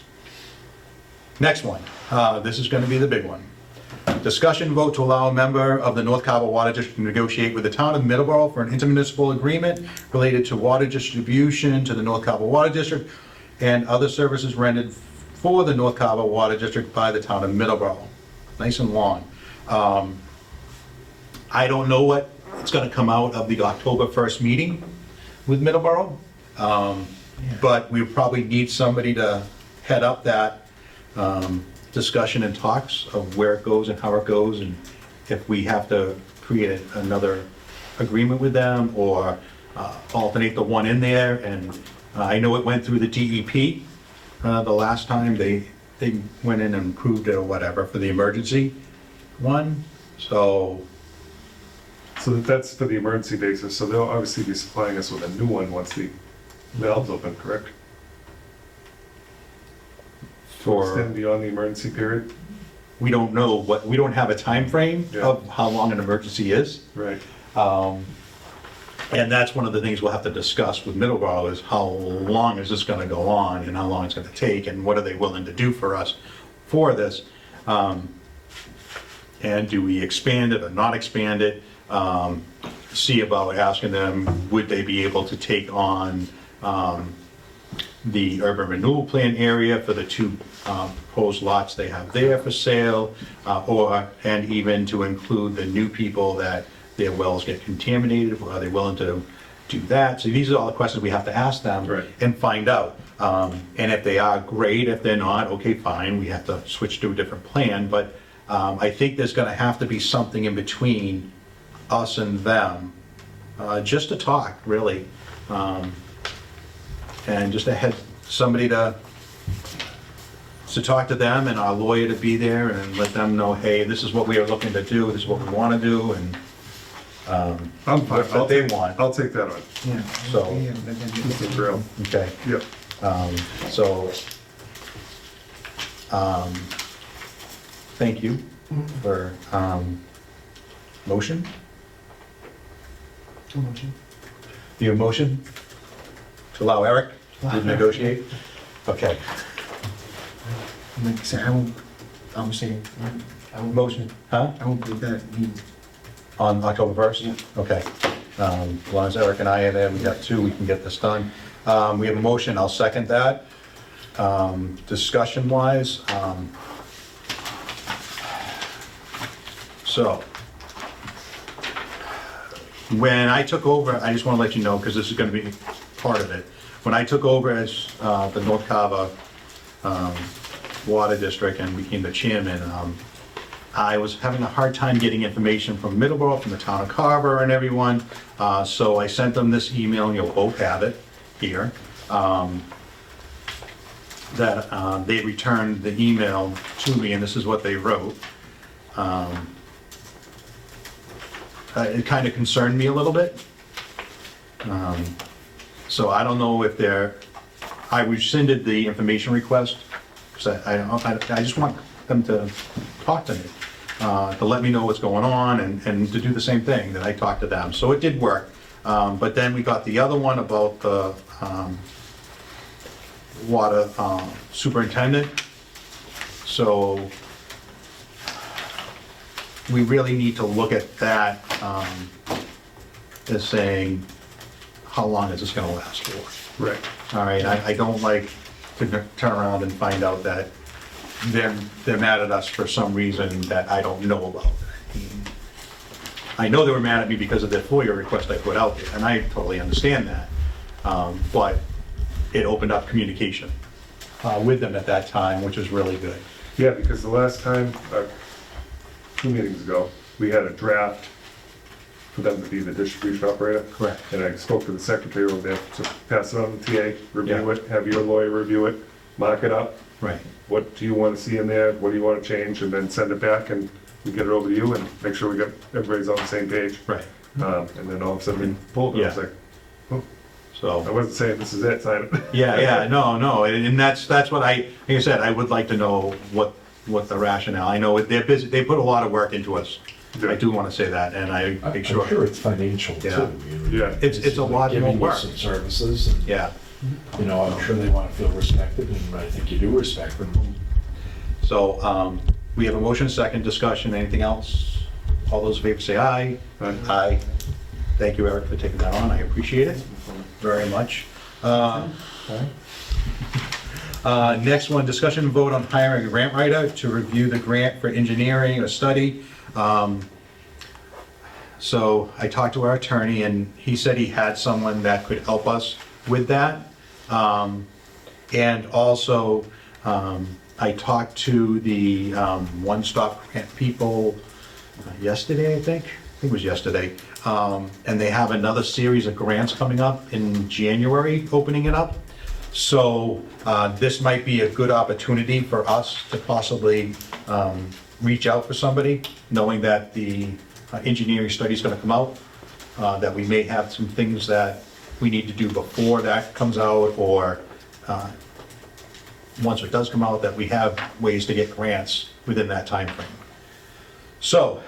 Next one, this is gonna be the big one. Discussion vote to allow a member of the North Carver Water District to negotiate with the town of Middleborough for an intermunicipal agreement related to water distribution to the North Carver Water District and other services rendered for the North Carver Water District by the town of Middleborough. Nice and long. I don't know what it's gonna come out of the October 1st meeting with Middleborough. But we probably need somebody to head up that discussion and talks of where it goes and how it goes, and if we have to create another agreement with them or alternate the one in there. And I know it went through the DEP the last time. They went in and approved it or whatever for the emergency one, so. so that's for the emergency basis, so they'll obviously be supplying us with a new one once the valve's open, correct? Extend beyond the emergency period? We don't know we don't have a time frame Yeah. of how long an emergency is. Right. And that's one of the things we'll have to discuss with Middleborough is how long is this gonna go on and how long it's gonna take and what are they willing to do for us for this? And do we expand it or not expand it? See about asking them, would they be able to take on the urban renewal plan area for the 2 proposed lots they have there for sale, and even to include the new people that their wells get contaminated, are they willing to do that? So these are all the questions we have to ask them Right. and find out. And if they are, great. If they're not, okay, fine, we have to switch to a different plan. But I think there's gonna have to be something in between us and them, just to talk, really. And just to have somebody to talk to them and our lawyer to be there and let them know, hey, this is what we are looking to do, this is what we want to do, and I'm fine. what they want. I'll take that on. Yeah. So- Yeah, but then- Just a drill. Okay, Yep. so, thank you for, motion? Too much. Do you have a motion to allow Eric to negotiate? Okay, Like I said, I was saying, I won't, motion, huh? I won't put that meeting. On October 1st? Yeah. Okay. As long as Eric and I are there, we got 2, we can get this done. We have a motion, I'll second that. Discussion-wise, so, when I took over, I just want to let you know, because this is going to be part of it. When I took over as the North Carver Water District and became the chairman, I was having a hard time getting information from Middleborough, from the town of Carver and everyone. So I sent them this email, and you'll both have it here, that they returned the email to me, and this is what they wrote. it kind of concerned me a little bit. So I don't know if I rescinded the information request, because I just want them to talk to me, to let me know what's going on and to do the same thing, that I talked to them. So it did work. But then we got the other one about the water superintendent. So we really need to look at that as saying, how long is this gonna last for? Right. All right, I don't like to turn around and find out that they're mad at us for some reason that I don't know about. I know they were mad at me because of the FOIA request I put out there, and I totally understand that. But it opened up communication with them at that time, which was really good. Yeah, because the last time, 2 meetings ago, we had a draft for them to be the distribution operator. Correct. And I spoke to the secretary over there to pass it on to TA, review Yeah. it, have your lawyer review it, mark it up. Right. What do you want to see in there? What do you want to change? And then send it back and we get it over to you and make sure we got, everybody's on the same page. Right. And then all of a sudden we pulled it. I was like, I So, wasn't saying this is it, sign it. yeah, no, and that's what like I said, I would like to know what the rationale. I know they're busy, they put a lot of work into us. I do want to say that, and I I'm make sure sure. it's financial too. Yeah. you know. Yeah. It's a lot more Giving you work. some services, and, Yeah, you know, I'm sure they want to feel respected, and I think you do respect them. so, we have a motion, second discussion, anything else? All those in favor say aye. Aye. Aye. Thank you, Eric, for taking that on, I appreciate it very much. Next one, discussion and vote on hiring a grant writer to review the grant for engineering or study. So I talked to our attorney, and he said he had someone that could help us with that. And also, I talked to the One Stop Grant people yesterday, I think it was yesterday. And they have another series of grants coming up in January, opening it up. So this might be a good opportunity for us to possibly reach out for somebody, knowing that the engineering study is going to come out, that we may have some things that we need to do before that comes out, or once it does come out, that we have ways to get grants within that time frame. So,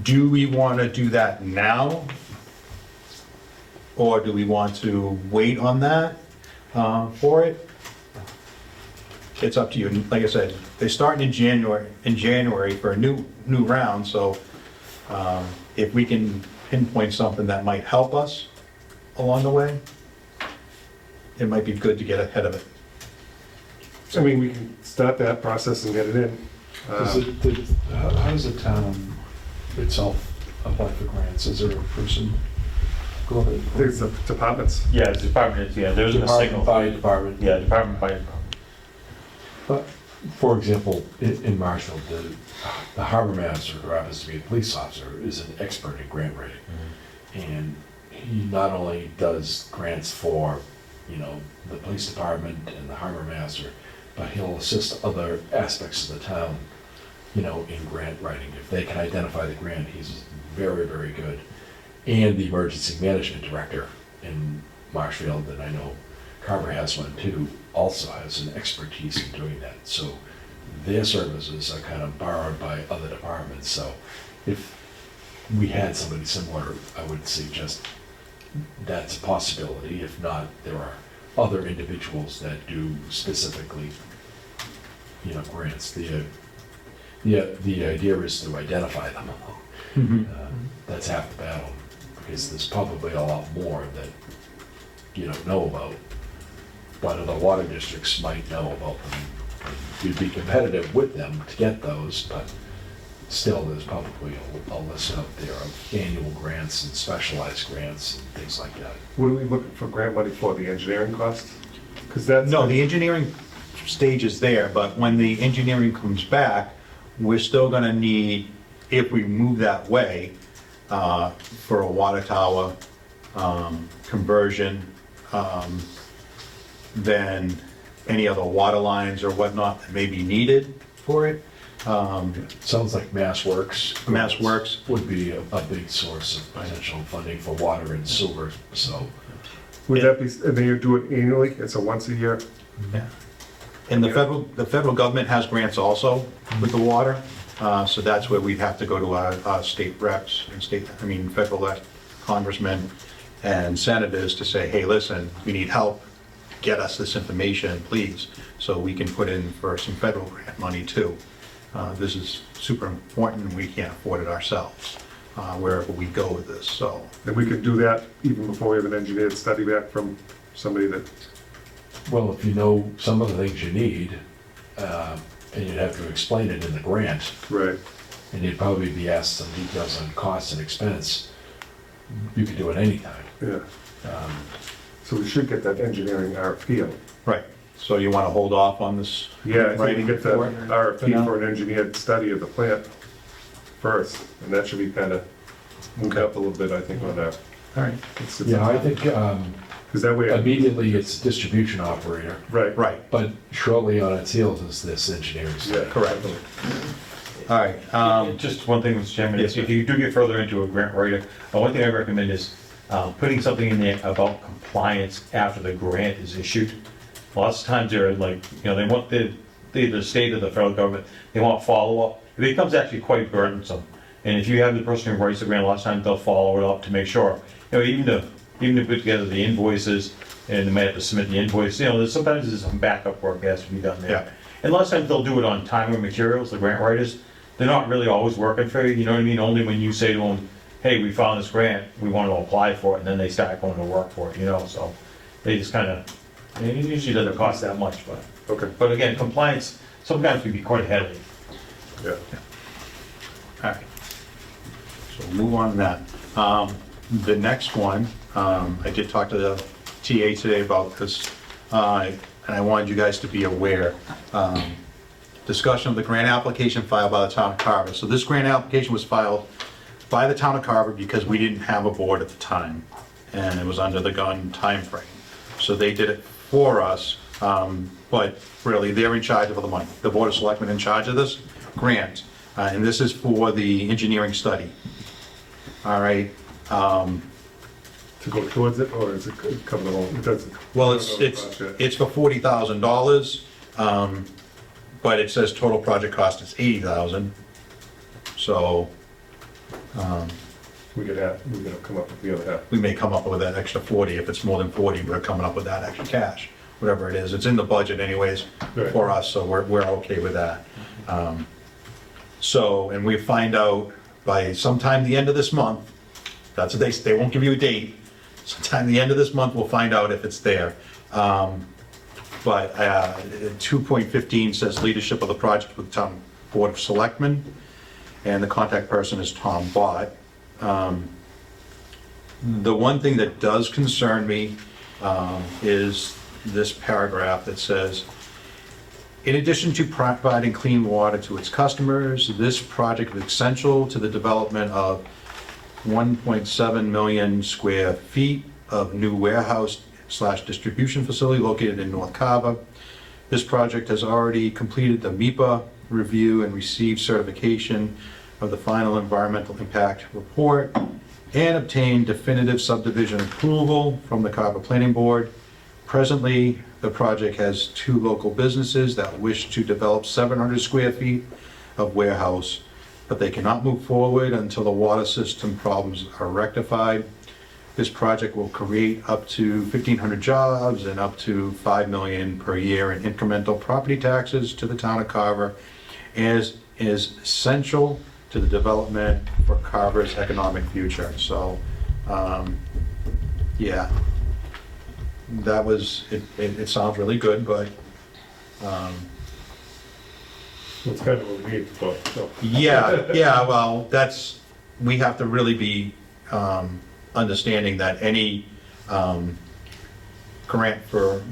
do we want to do that now? Or do we want to wait on that for it? It's up to you. And like I said, they're starting in January for a new round, so if we can pinpoint something that might help us along the way, it might be good to get ahead of it. I mean, we can start that process and get it in. How does the town itself apply for grants? Is there a person? Go ahead. I think it's the departments. Yeah, it's department, yeah, there's a Department signal. by department. Yeah, department by department. But, for example, in Marshall, the harbor master, who happens to be a police officer, is an expert in grant writing. And he not only does grants for, you know, the police department and the harbor master, but he'll assist other aspects of the town, you know, in grant writing. If they can identify the grant, he's very, very good. And the emergency management director in Marshfield, and I know Carver has one too, also has an expertise in doing that. So their services are kind of borrowed by other departments. So if we had somebody similar, I would suggest that's a possibility. If not, there are other individuals that do specifically, you know, grants. The idea is to identify them. That's half the battle, because there's probably a lot more that you don't know about, but other water districts might know about them. You'd be competitive with them to get those, but still, there's probably a list out there of annual grants and specialized grants and things like that. What are we looking for grant money for, the engineering cost? Because that's. No, the engineering stage is there, but when the engineering comes back, we're still gonna need, if we move that way, for a water tower conversion, then any other water lines or whatnot that may be needed for it. Sounds like Mass Works. Mass Works. Would be a big source of potential funding for water and sewer, so. Would that be, and then you do it annually, it's a once a year? Yeah. And the federal government has grants also with the water, so that's where we'd have to go to our state reps and federal congressmen and senators to say, hey, listen, we need help, get us this information, please, so we can put in for some federal grant money too. This is super important, and we can't afford it ourselves, wherever we go with this, so. And we could do that even before we have an engineered study back from somebody that, Well, if you know some of the things you need, and you'd have to explain it in the grant, right, and you'd probably be asked some details on cost and expense, you could do it anytime. yeah. So we should get that engineering RFP out. Right, so you want to hold off on this? Yeah, I think we writing get the for it? RFP for an engineered study of the plant first, and that should be kind of moved up a little bit, I think, on that. All right. Yeah, I think Because that way. immediately it's distribution operator, Right. Right, but shortly on its heels is this engineering study. Yeah. correct. All right, Just one thing, Mr. Chairman, Yes, if you do get further into a grant writer, one thing I recommend is putting something in there about compliance after the grant is issued. Lots of times they're like, they want the state or the federal government, they want follow-up. It becomes actually quite burdensome. And if you have the person who writes the grant, lots of times they'll follow it up to make sure, even to put together the invoices, and they might have to submit the invoice, sometimes there's some backup work that has to be done there. Yeah. And lots of times they'll do it on time and materials, the grant writers. They're not really always working for you, you know what I mean? Only when you say to them, hey, we found this grant, we want to apply for it, and then they start going to work for it, so they just kind of, it usually doesn't cost that much, Okay, but again, compliance sometimes can be quite heavy. yeah. all right. So we'll move on to that. The next one, I did talk to the TA today about this, and I wanted you guys to be aware. Discussion of the grant application filed by the town of Carver. So this grant application was filed by the town of Carver because we didn't have a board at the time, and it was under the gun timeframe. So they did it for us, but really, they're in charge of the money. The Board of Selectmen in charge of this grant, and this is for the engineering study. All right, To go towards it, or is it coming along? It doesn't. well, I don't know the cost yet. it's for $40,000, but it says total project cost is $80,000. So, We could come up with the other half. we may come up with that extra 40. If it's more than 40, we're coming up with that extra cash, whatever it is. It's in the budget anyways Right. for us, so we're okay with that. So, and we find out by sometime the end of this month, that's what they won't give you a date. Sometime the end of this month, we'll find out if it's there. But 2.15 says leadership of the project with the town Board of Selectmen, and the contact person is Tom Bott. The one thing that does concern me is this paragraph that says, in addition to providing clean water to its customers, this project is essential to the development of 1.7 million square feet of new warehouse/distribution facility located in North Carver. This project has already completed the MEPA review and received certification of the final environmental impact report and obtained definitive subdivision approval from the Carver Planning Board. Presently, the project has 2 local businesses that wish to develop 700 square feet of warehouse, but they cannot move forward until the water system problems are rectified. This project will create up to 1,500 jobs and up to $5 million per year in incremental property taxes to the town of Carver, as is essential to the development for Carver's economic future. So, yeah, that was, it sounds really good, but, That's kind of what we need for, so. yeah, well, that's, we have to really be understanding that any grant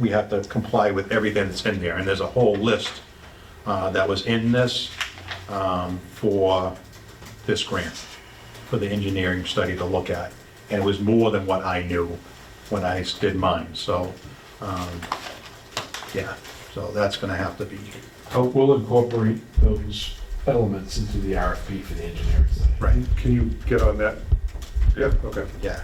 we have to comply with everything that's in there, and there's a whole list that was in this for this grant, for the engineering study to look at, and it was more than what I knew when I did mine, so, yeah, so that's gonna have to be, We'll incorporate those elements into the RFP for the engineering study. Right, Can you get on that? Yeah, okay, yeah,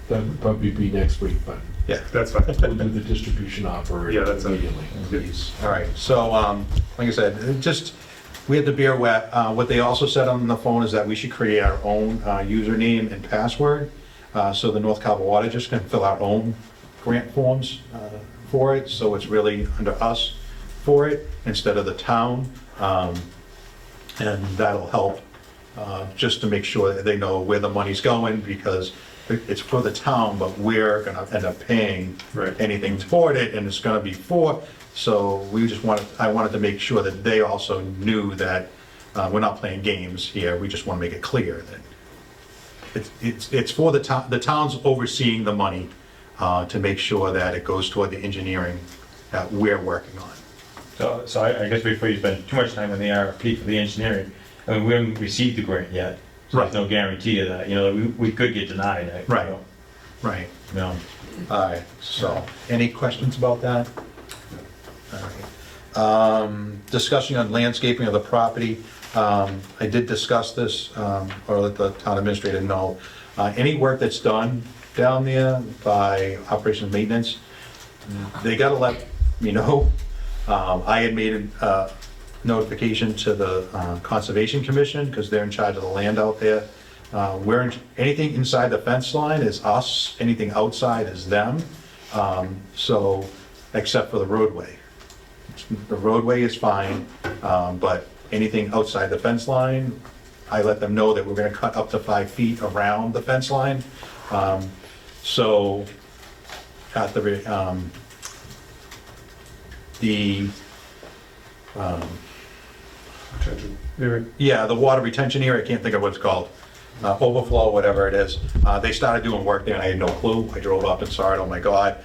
That would probably be next week, but yeah. that's fine. we'll do the distribution operator Yeah, that's immediately. Please. All right, so, like I said, we had the beer wet. What they also said on the phone is that we should create our own username and password. So the North Carver Water just can fill our own grant forms for it, so it's really under us for it instead of the town. And that'll help just to make sure that they know where the money's going, because it's for the town, but we're gonna end up paying Right. anything toward it, and it's gonna be for, so I wanted to make sure that they also knew that we're not playing games here, we just wanna make it clear that it's for the town, the town's overseeing the money to make sure that it goes toward the engineering that we're working on. So I guess before you spend too much time on the RFP for the engineering, I mean, we haven't received the grant yet. So there's Right. no guarantee of that, you know, we could get denied. Right. Right. You know, All right, so, any questions about that? All right. Discussion on landscaping of the property. I did discuss this, or let the town administrator know. Any work that's done down there by operations and maintenance, they gotta let me know. I had made a notification to the Conservation Commission, because they're in charge of the land out there. Anything inside the fence line is us, anything outside is them. So, except for the roadway. The roadway is fine, but anything outside the fence line, I let them know that we're gonna cut up to 5 feet around the fence line. So, at Attention. Anyway, the water retention area, I can't think of what it's called, overflow, whatever it is. They started doing work there and I had no clue. I drove up and saw it, oh my God.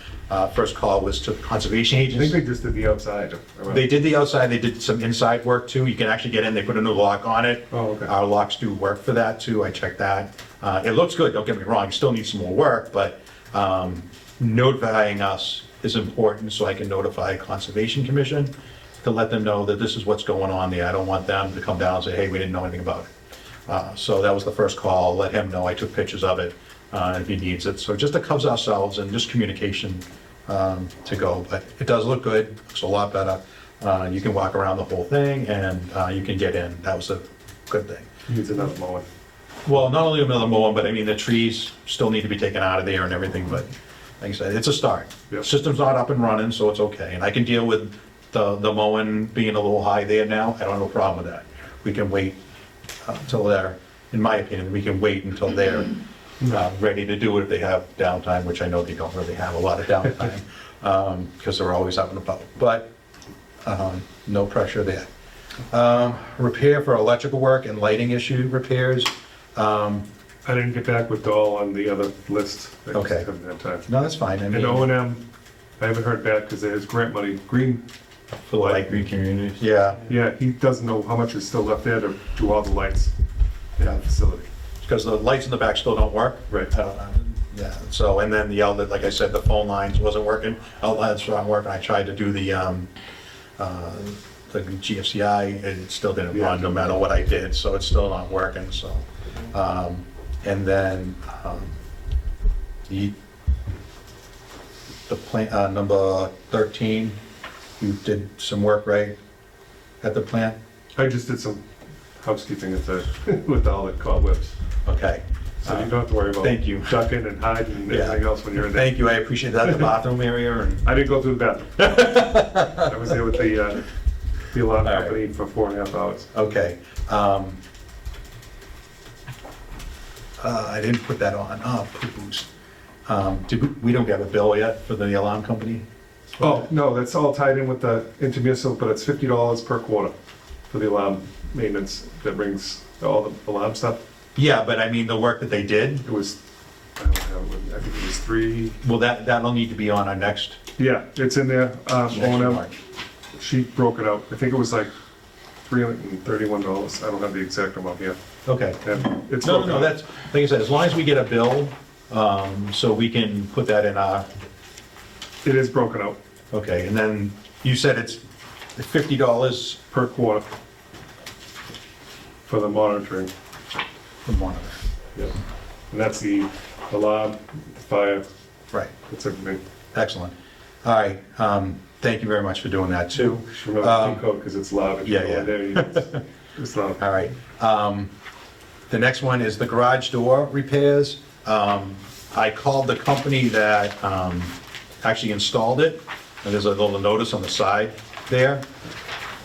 First call was to the conservation I think agents. they just did the outside. They did the outside, they did some inside work too. You can actually get in, they put a new lock on it. Oh, okay. Our locks do work for that too, I checked that. It looks good, don't get me wrong, it still needs some more work, but notifying us is important so I can notify Conservation Commission to let them know that this is what's going on there. I don't want them to come down and say, hey, we didn't know anything about it. So that was the first call, let him know, I took pictures of it if he needs it. So just to cover ourselves and just communication to go, but it does look good, looks a lot better. You can walk around the whole thing and you can get in, that was a good thing. Needs another mowing. Well, not only another mowing, but I mean, the trees still need to be taken out of there and everything, but like I said, it's a start. Yep. System's not up and running, so it's okay, and I can deal with the mowing being a little high there now, I don't have a problem with that. We can wait until they're, in my opinion, we can wait until they're ready to do it if they have downtime, which I know they don't really have a lot of downtime, because they're always out and about, but no pressure there. Repair for electrical work and lighting issue repairs. I didn't get back with Dahl on the other list. I just Okay. haven't had time. No, that's fine, I And mean, O&M, I haven't heard back because there's grant money. Green, for the light, green communities. yeah, yeah, he doesn't know how much is still left there to do all the lights in the facility. because the lights in the back still don't work. Right. I don't know. Yeah, so, and then the outlet, like I said, the phone lines wasn't working, outlets weren't working, I tried to do the GFCI, and it still didn't run, no matter what I did, so it's still not working, so. And then, the plant, number 13, you did some work, right, at the plant? I just did some housekeeping at the, with all the cobwebs. Okay. So you don't have to worry about Thank you. ducking and hiding and Yeah. everything else when you're in there. Thank you, I appreciate that, the bathroom area, and, I didn't go through the bathroom. I was there with the alarm All right. company for 4.5 hours. okay. I didn't put that on, poo-poos. We don't get a bill yet for the alarm company? Oh, no, that's all tied in with the intermunicipal, but it's $50 per quarter for the alarm maintenance that brings all the alarm stuff. Yeah, but I mean, the work that they did, It was, I don't have, I think it was 3, well, that'll need to be on our next yeah, it's in there. O&M, warrant. she broke it out. I think it was like $331. I don't have the exact amount here. Okay. And it's No, broken no, out. that's, like I said, as long as we get a bill, so we can put that in our, It is broken out okay, and then you said it's $50 per quarter. For the monitoring, The monitor. yeah. And that's the alarm, the fire, Right, that's everything. excellent. All right, thank you very much for doing that too. Just remember the pin code, because it's loud. If you yeah, go yeah. in there, it's loud. All right. The next one is the garage door repairs. I called the company that actually installed it, and there's a little notice on the side there.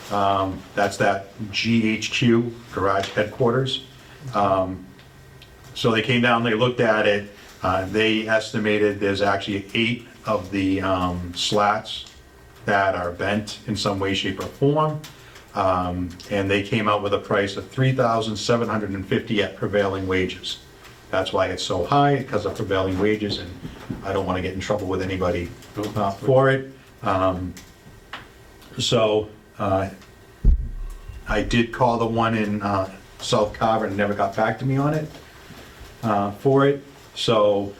That's that GHQ, Garage Headquarters. So they came down, they looked at it, they estimated there's actually 8 of the slats that are bent in some way, shape, or form. And they came out with a price of $3,750 at prevailing wages. That's why it's so high, because of prevailing wages, and I don't want to get in trouble with anybody for it. So I did call the one in South Carver and never got back to me on it, for it. So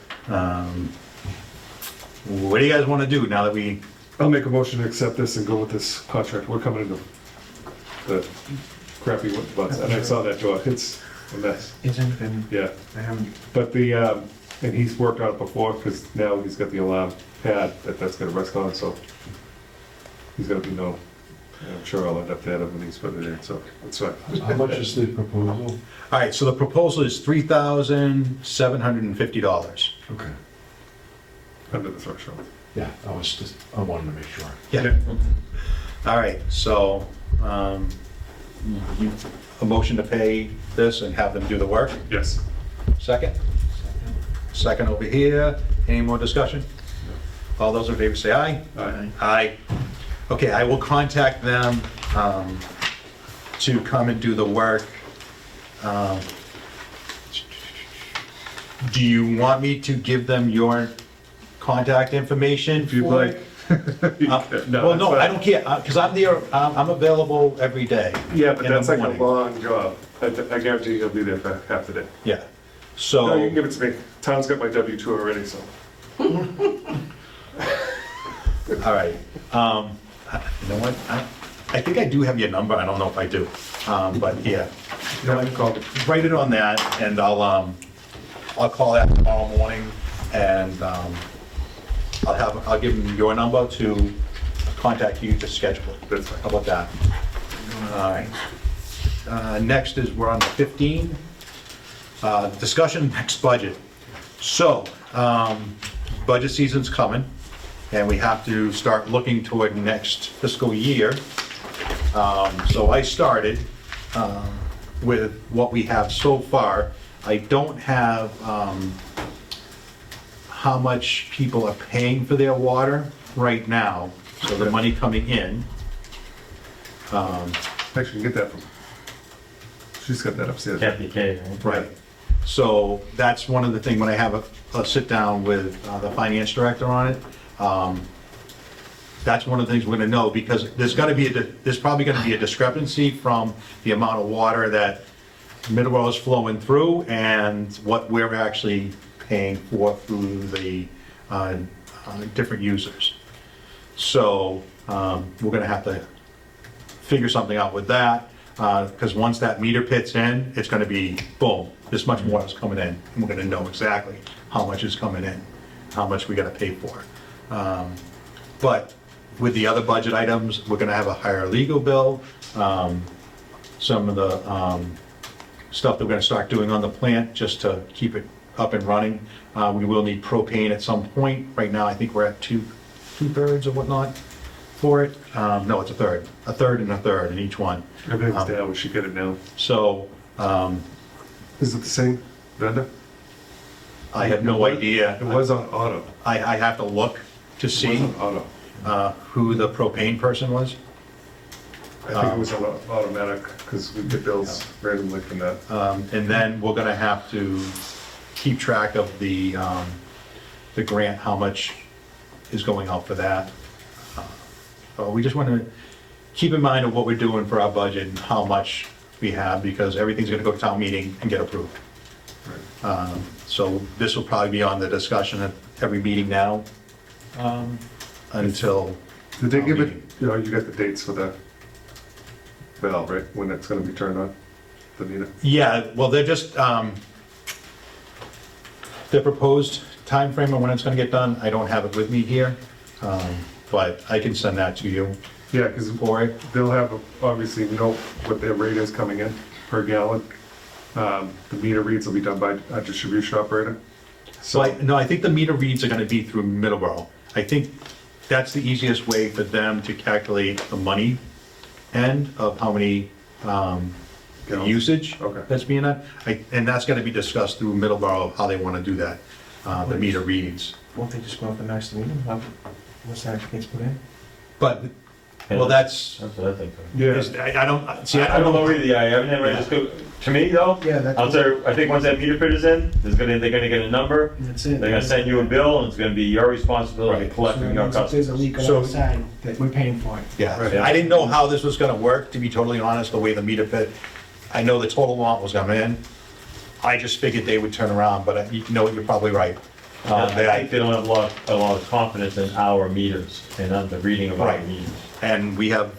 what do you guys want to do now that we, I'll make a motion to accept this and go with this contract. We're coming into the crappy butts, and I saw that door. It's a mess. Isn't been, Yeah, I haven't, but and he's worked on it before, because now he's got the alarm pad that's gonna rest on, so he's gonna be no, I'm sure I'll end up there when he's put it in, so it's fine. How much is the proposal? all right, so the proposal is $3,750. Okay. Under the threshold. Yeah, I wanted to make sure. Yeah. All right, so, a motion to pay this and have them do the work? Yes. Second? Second over here. Any more discussion? All those in favor say aye. Aye. Aye. Okay, I will contact them to come and do the work. Do you want me to give them your contact information? If you'd for like. it? Well, no, I don't care, because I'm there, I'm available every day. Yeah, but in the that's like a morning. long job. I guarantee he'll be there for half the day. Yeah, No, you so, can give it to me. Town's got my W-2 already, so. all right. You know what, I think I do have your number, I don't know if I do, but yeah. You know what, write it on that, and I'll call that tomorrow morning, and I'll give them your number to contact you to schedule it. That's fine. How about that? All right. Next is, we're on 15. Discussion next budget. So, budget season's coming, and we have to start looking toward next fiscal year. So I started with what we have so far. I don't have how much people are paying for their water right now, so the money coming in. Actually, you can get that from, she's got that upstairs. Kathy K, right? Right. So that's one of the things, when I have a sit down with the finance director on it, that's one of the things we're gonna know, because there's probably gonna be a discrepancy from the amount of water that Midwell is flowing through and what we're actually paying for through the different users. So we're gonna have to figure something out with that, because once that meter pit's in, it's gonna be, boom, this much water's coming in, and we're gonna know exactly how much is coming in, how much we gotta pay for. But with the other budget items, we're gonna have a higher legal bill. Some of the stuff that we're gonna start doing on the plant, just to keep it up and running. We will need propane at some point. Right now, I think we're at two-thirds or whatnot for it. No, it's a third and a third in each one. Everything's down, we should get it now. So, Is it the same vendor? I have no idea. It was on auto. I have to look to It was see on auto. who the propane person was. I think it was on automatic, because we get bills randomly from that. And then we're gonna have to keep track of the grant, how much is going out for that. So we just wanna keep in mind of what we're doing for our budget and how much we have, because everything's gonna go to town meeting and get approved. So this will probably be on the discussion at every meeting now, until. Did they town give it, meeting. you got the dates for the valve, right, when it's gonna be turned on? the meter? Yeah, well, they're just, the proposed time frame of when it's gonna get done, I don't have it with me here, but I can send that to you. Yeah, because Corey? they'll have, obviously, know what their rate is coming in per gallon. The meter reads will be done by a distribution operator. So I think the meter reads are gonna be through Middleborough. I think that's the easiest way for them to calculate the money end of how many, the Gallons. usage Okay. that's being done. And that's gonna be discussed through Middleborough, how they wanna do that, the meter reads. Won't they just go out the master meter, once that gets put in? But, well, that's, That's what I think. Yeah, I don't, see, I don't know either, yeah, I haven't ever, just to me though, Yeah, that's. I'll tell you, I think once that meter pit is in, they're gonna get a number, That's it. they're gonna send you a bill, and it's gonna be your responsibility to Right. collect from your If there's a customers. leak on So- the side, that we're paying for it. yeah. Right. I didn't know how this was gonna work, to be totally honest, the way the meter pit. I know the total amount was coming in. I just figured they would turn around, but you know, you're probably right. I think they don't have a lot of confidence in our meters and on the reading of our Right. meters. And we have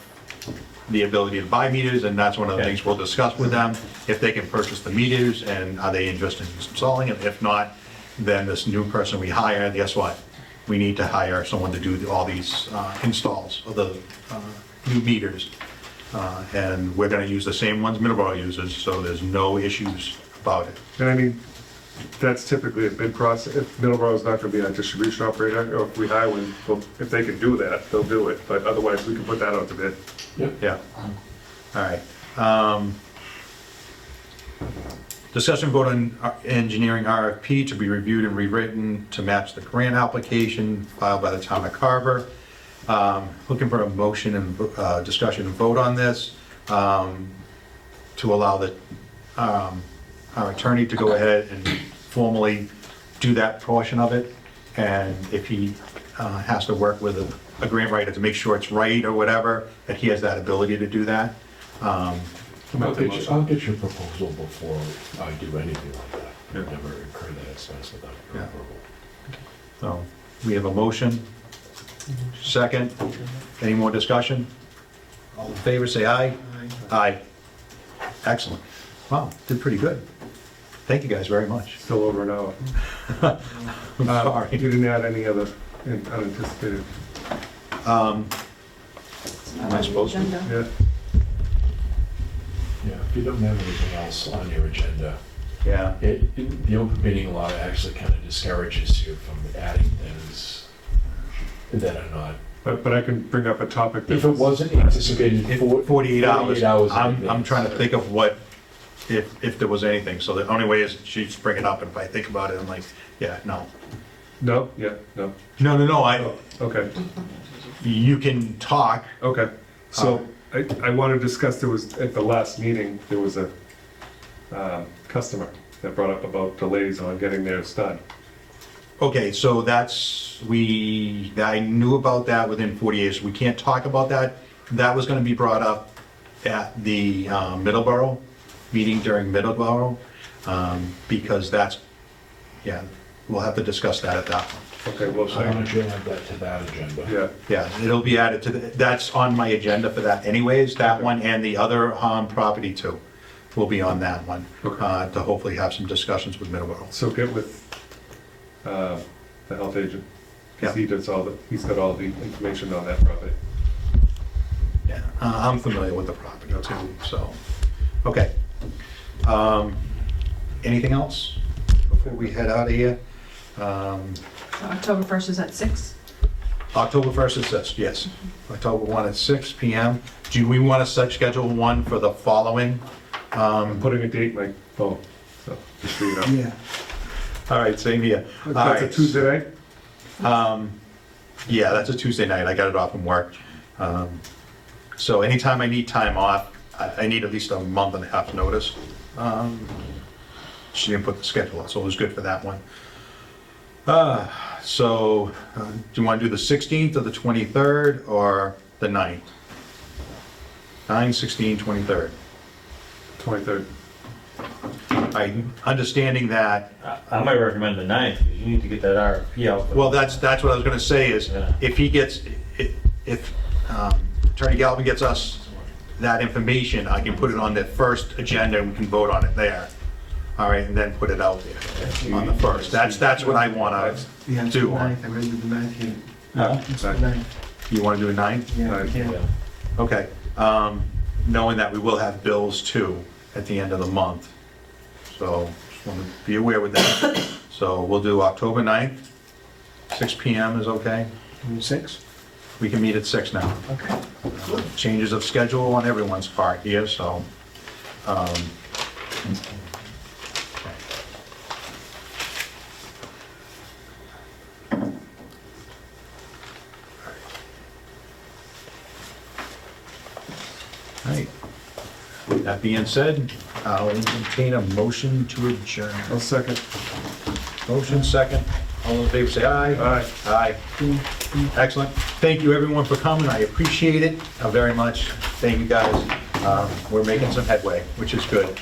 the ability to buy meters, and that's one of the Okay. things we'll discuss with them, if they can purchase the meters, and are they interested in installing it? If not, then this new person we hire, guess what? We need to hire someone to do all these installs of the new meters. And we're gonna use the same ones Middleborough uses, so there's no issues about it. and I mean, that's typically a bid process. If Middleborough's not gonna be a distribution operator, or if we hire one, well, if they can do that, they'll do it, but otherwise, we can put that out to bid. Yeah. All right. Discussion vote on engineering RFP to be reviewed and rewritten to match the grant application filed by the town of Carver. Looking for a motion and discussion and vote on this to allow our attorney to go ahead and formally do that portion of it. And if he has to work with a grant writer to make sure it's right or whatever, that he has that ability to do that. I'll get your proposal before I do anything like that. Yeah. Never incur that expense without your Yeah. approval. So we have a motion. Second. Any more discussion? All in favor, say aye. Aye. Excellent. Wow, did pretty good. Thank you guys very much. Still over an hour. I'm sorry. You didn't add any other unanticipated, Am I supposed to? Agenda. yeah. Yeah, if you don't have anything else on your agenda, Yeah. the open meeting law actually kind of discourages you from adding things that are not. But I can bring up a topic. that If it wasn't anticipated In for 48 hours. 48 hours. in I'm advance. trying to think of what, if there was anything. So the only way is she's bring it up, and if I think about it, I'm like, yeah, no. No, yeah, no, No, okay, you can talk. okay. So I want to discuss, there was, at the last meeting, there was a customer that brought up about delays on getting theirs done. Okay, so I knew about that within 48 hours. We can't talk about that. That was gonna be brought up at the Middleborough meeting during Middleborough, because that's, yeah, we'll have to discuss that at that one. Okay, well, So why don't you add that to that agenda? yeah, Yeah, it'll be added to that's on my agenda for that anyways, that one and the other property too will be on that one, Okay. to hopefully have some discussions with Middleborough. so get with the health agent, because Yeah. he does he's got all the information on that property. Yeah, I'm familiar with the property too, so, okay. Anything else before we head out of here? October 1st is at 6. October 1st is 6, yes. October 1 at 6 PM. Do we want to schedule one for the following? I'm putting a date in my phone, so just so you know. Yeah. All right, same here. All That's a right. Tuesday night? Yeah, that's a Tuesday night. I got it off from work. So anytime I need time off, I need at least a month and a half notice. She didn't put the schedule on, so it was good for that one. So do you want to do the 16th or the 23rd or the 9th? 9, 16, 23rd. 23rd. Understanding that, I might recommend the 9th, because you need to get that RFP out. well, that's what I was gonna say is, Yeah. if he gets, if Attorney Galvin gets us that information, I can put it on the first agenda and we can vote on it there. All right, and then put it out there on the first. That's what I wanna Yeah, it's the do. 9th, I read the 9th here. Huh? It's the 9th, You wanna do a 9? yeah, we can. Yeah. Okay, knowing that we will have bills too at the end of the month. So, just want to be aware with that. So we'll do October 9th, 6 PM is okay? 6? We can meet at 6 now. Okay. Changes of schedule on everyone's part here, so. All right. That being said, I'll entertain a motion to adjourn. I'll second. Motion second. All in favor, say aye. Aye. Aye. Excellent. Thank you, everyone, for coming. I appreciate it very much. Thank you, guys. We're making some headway, which is good.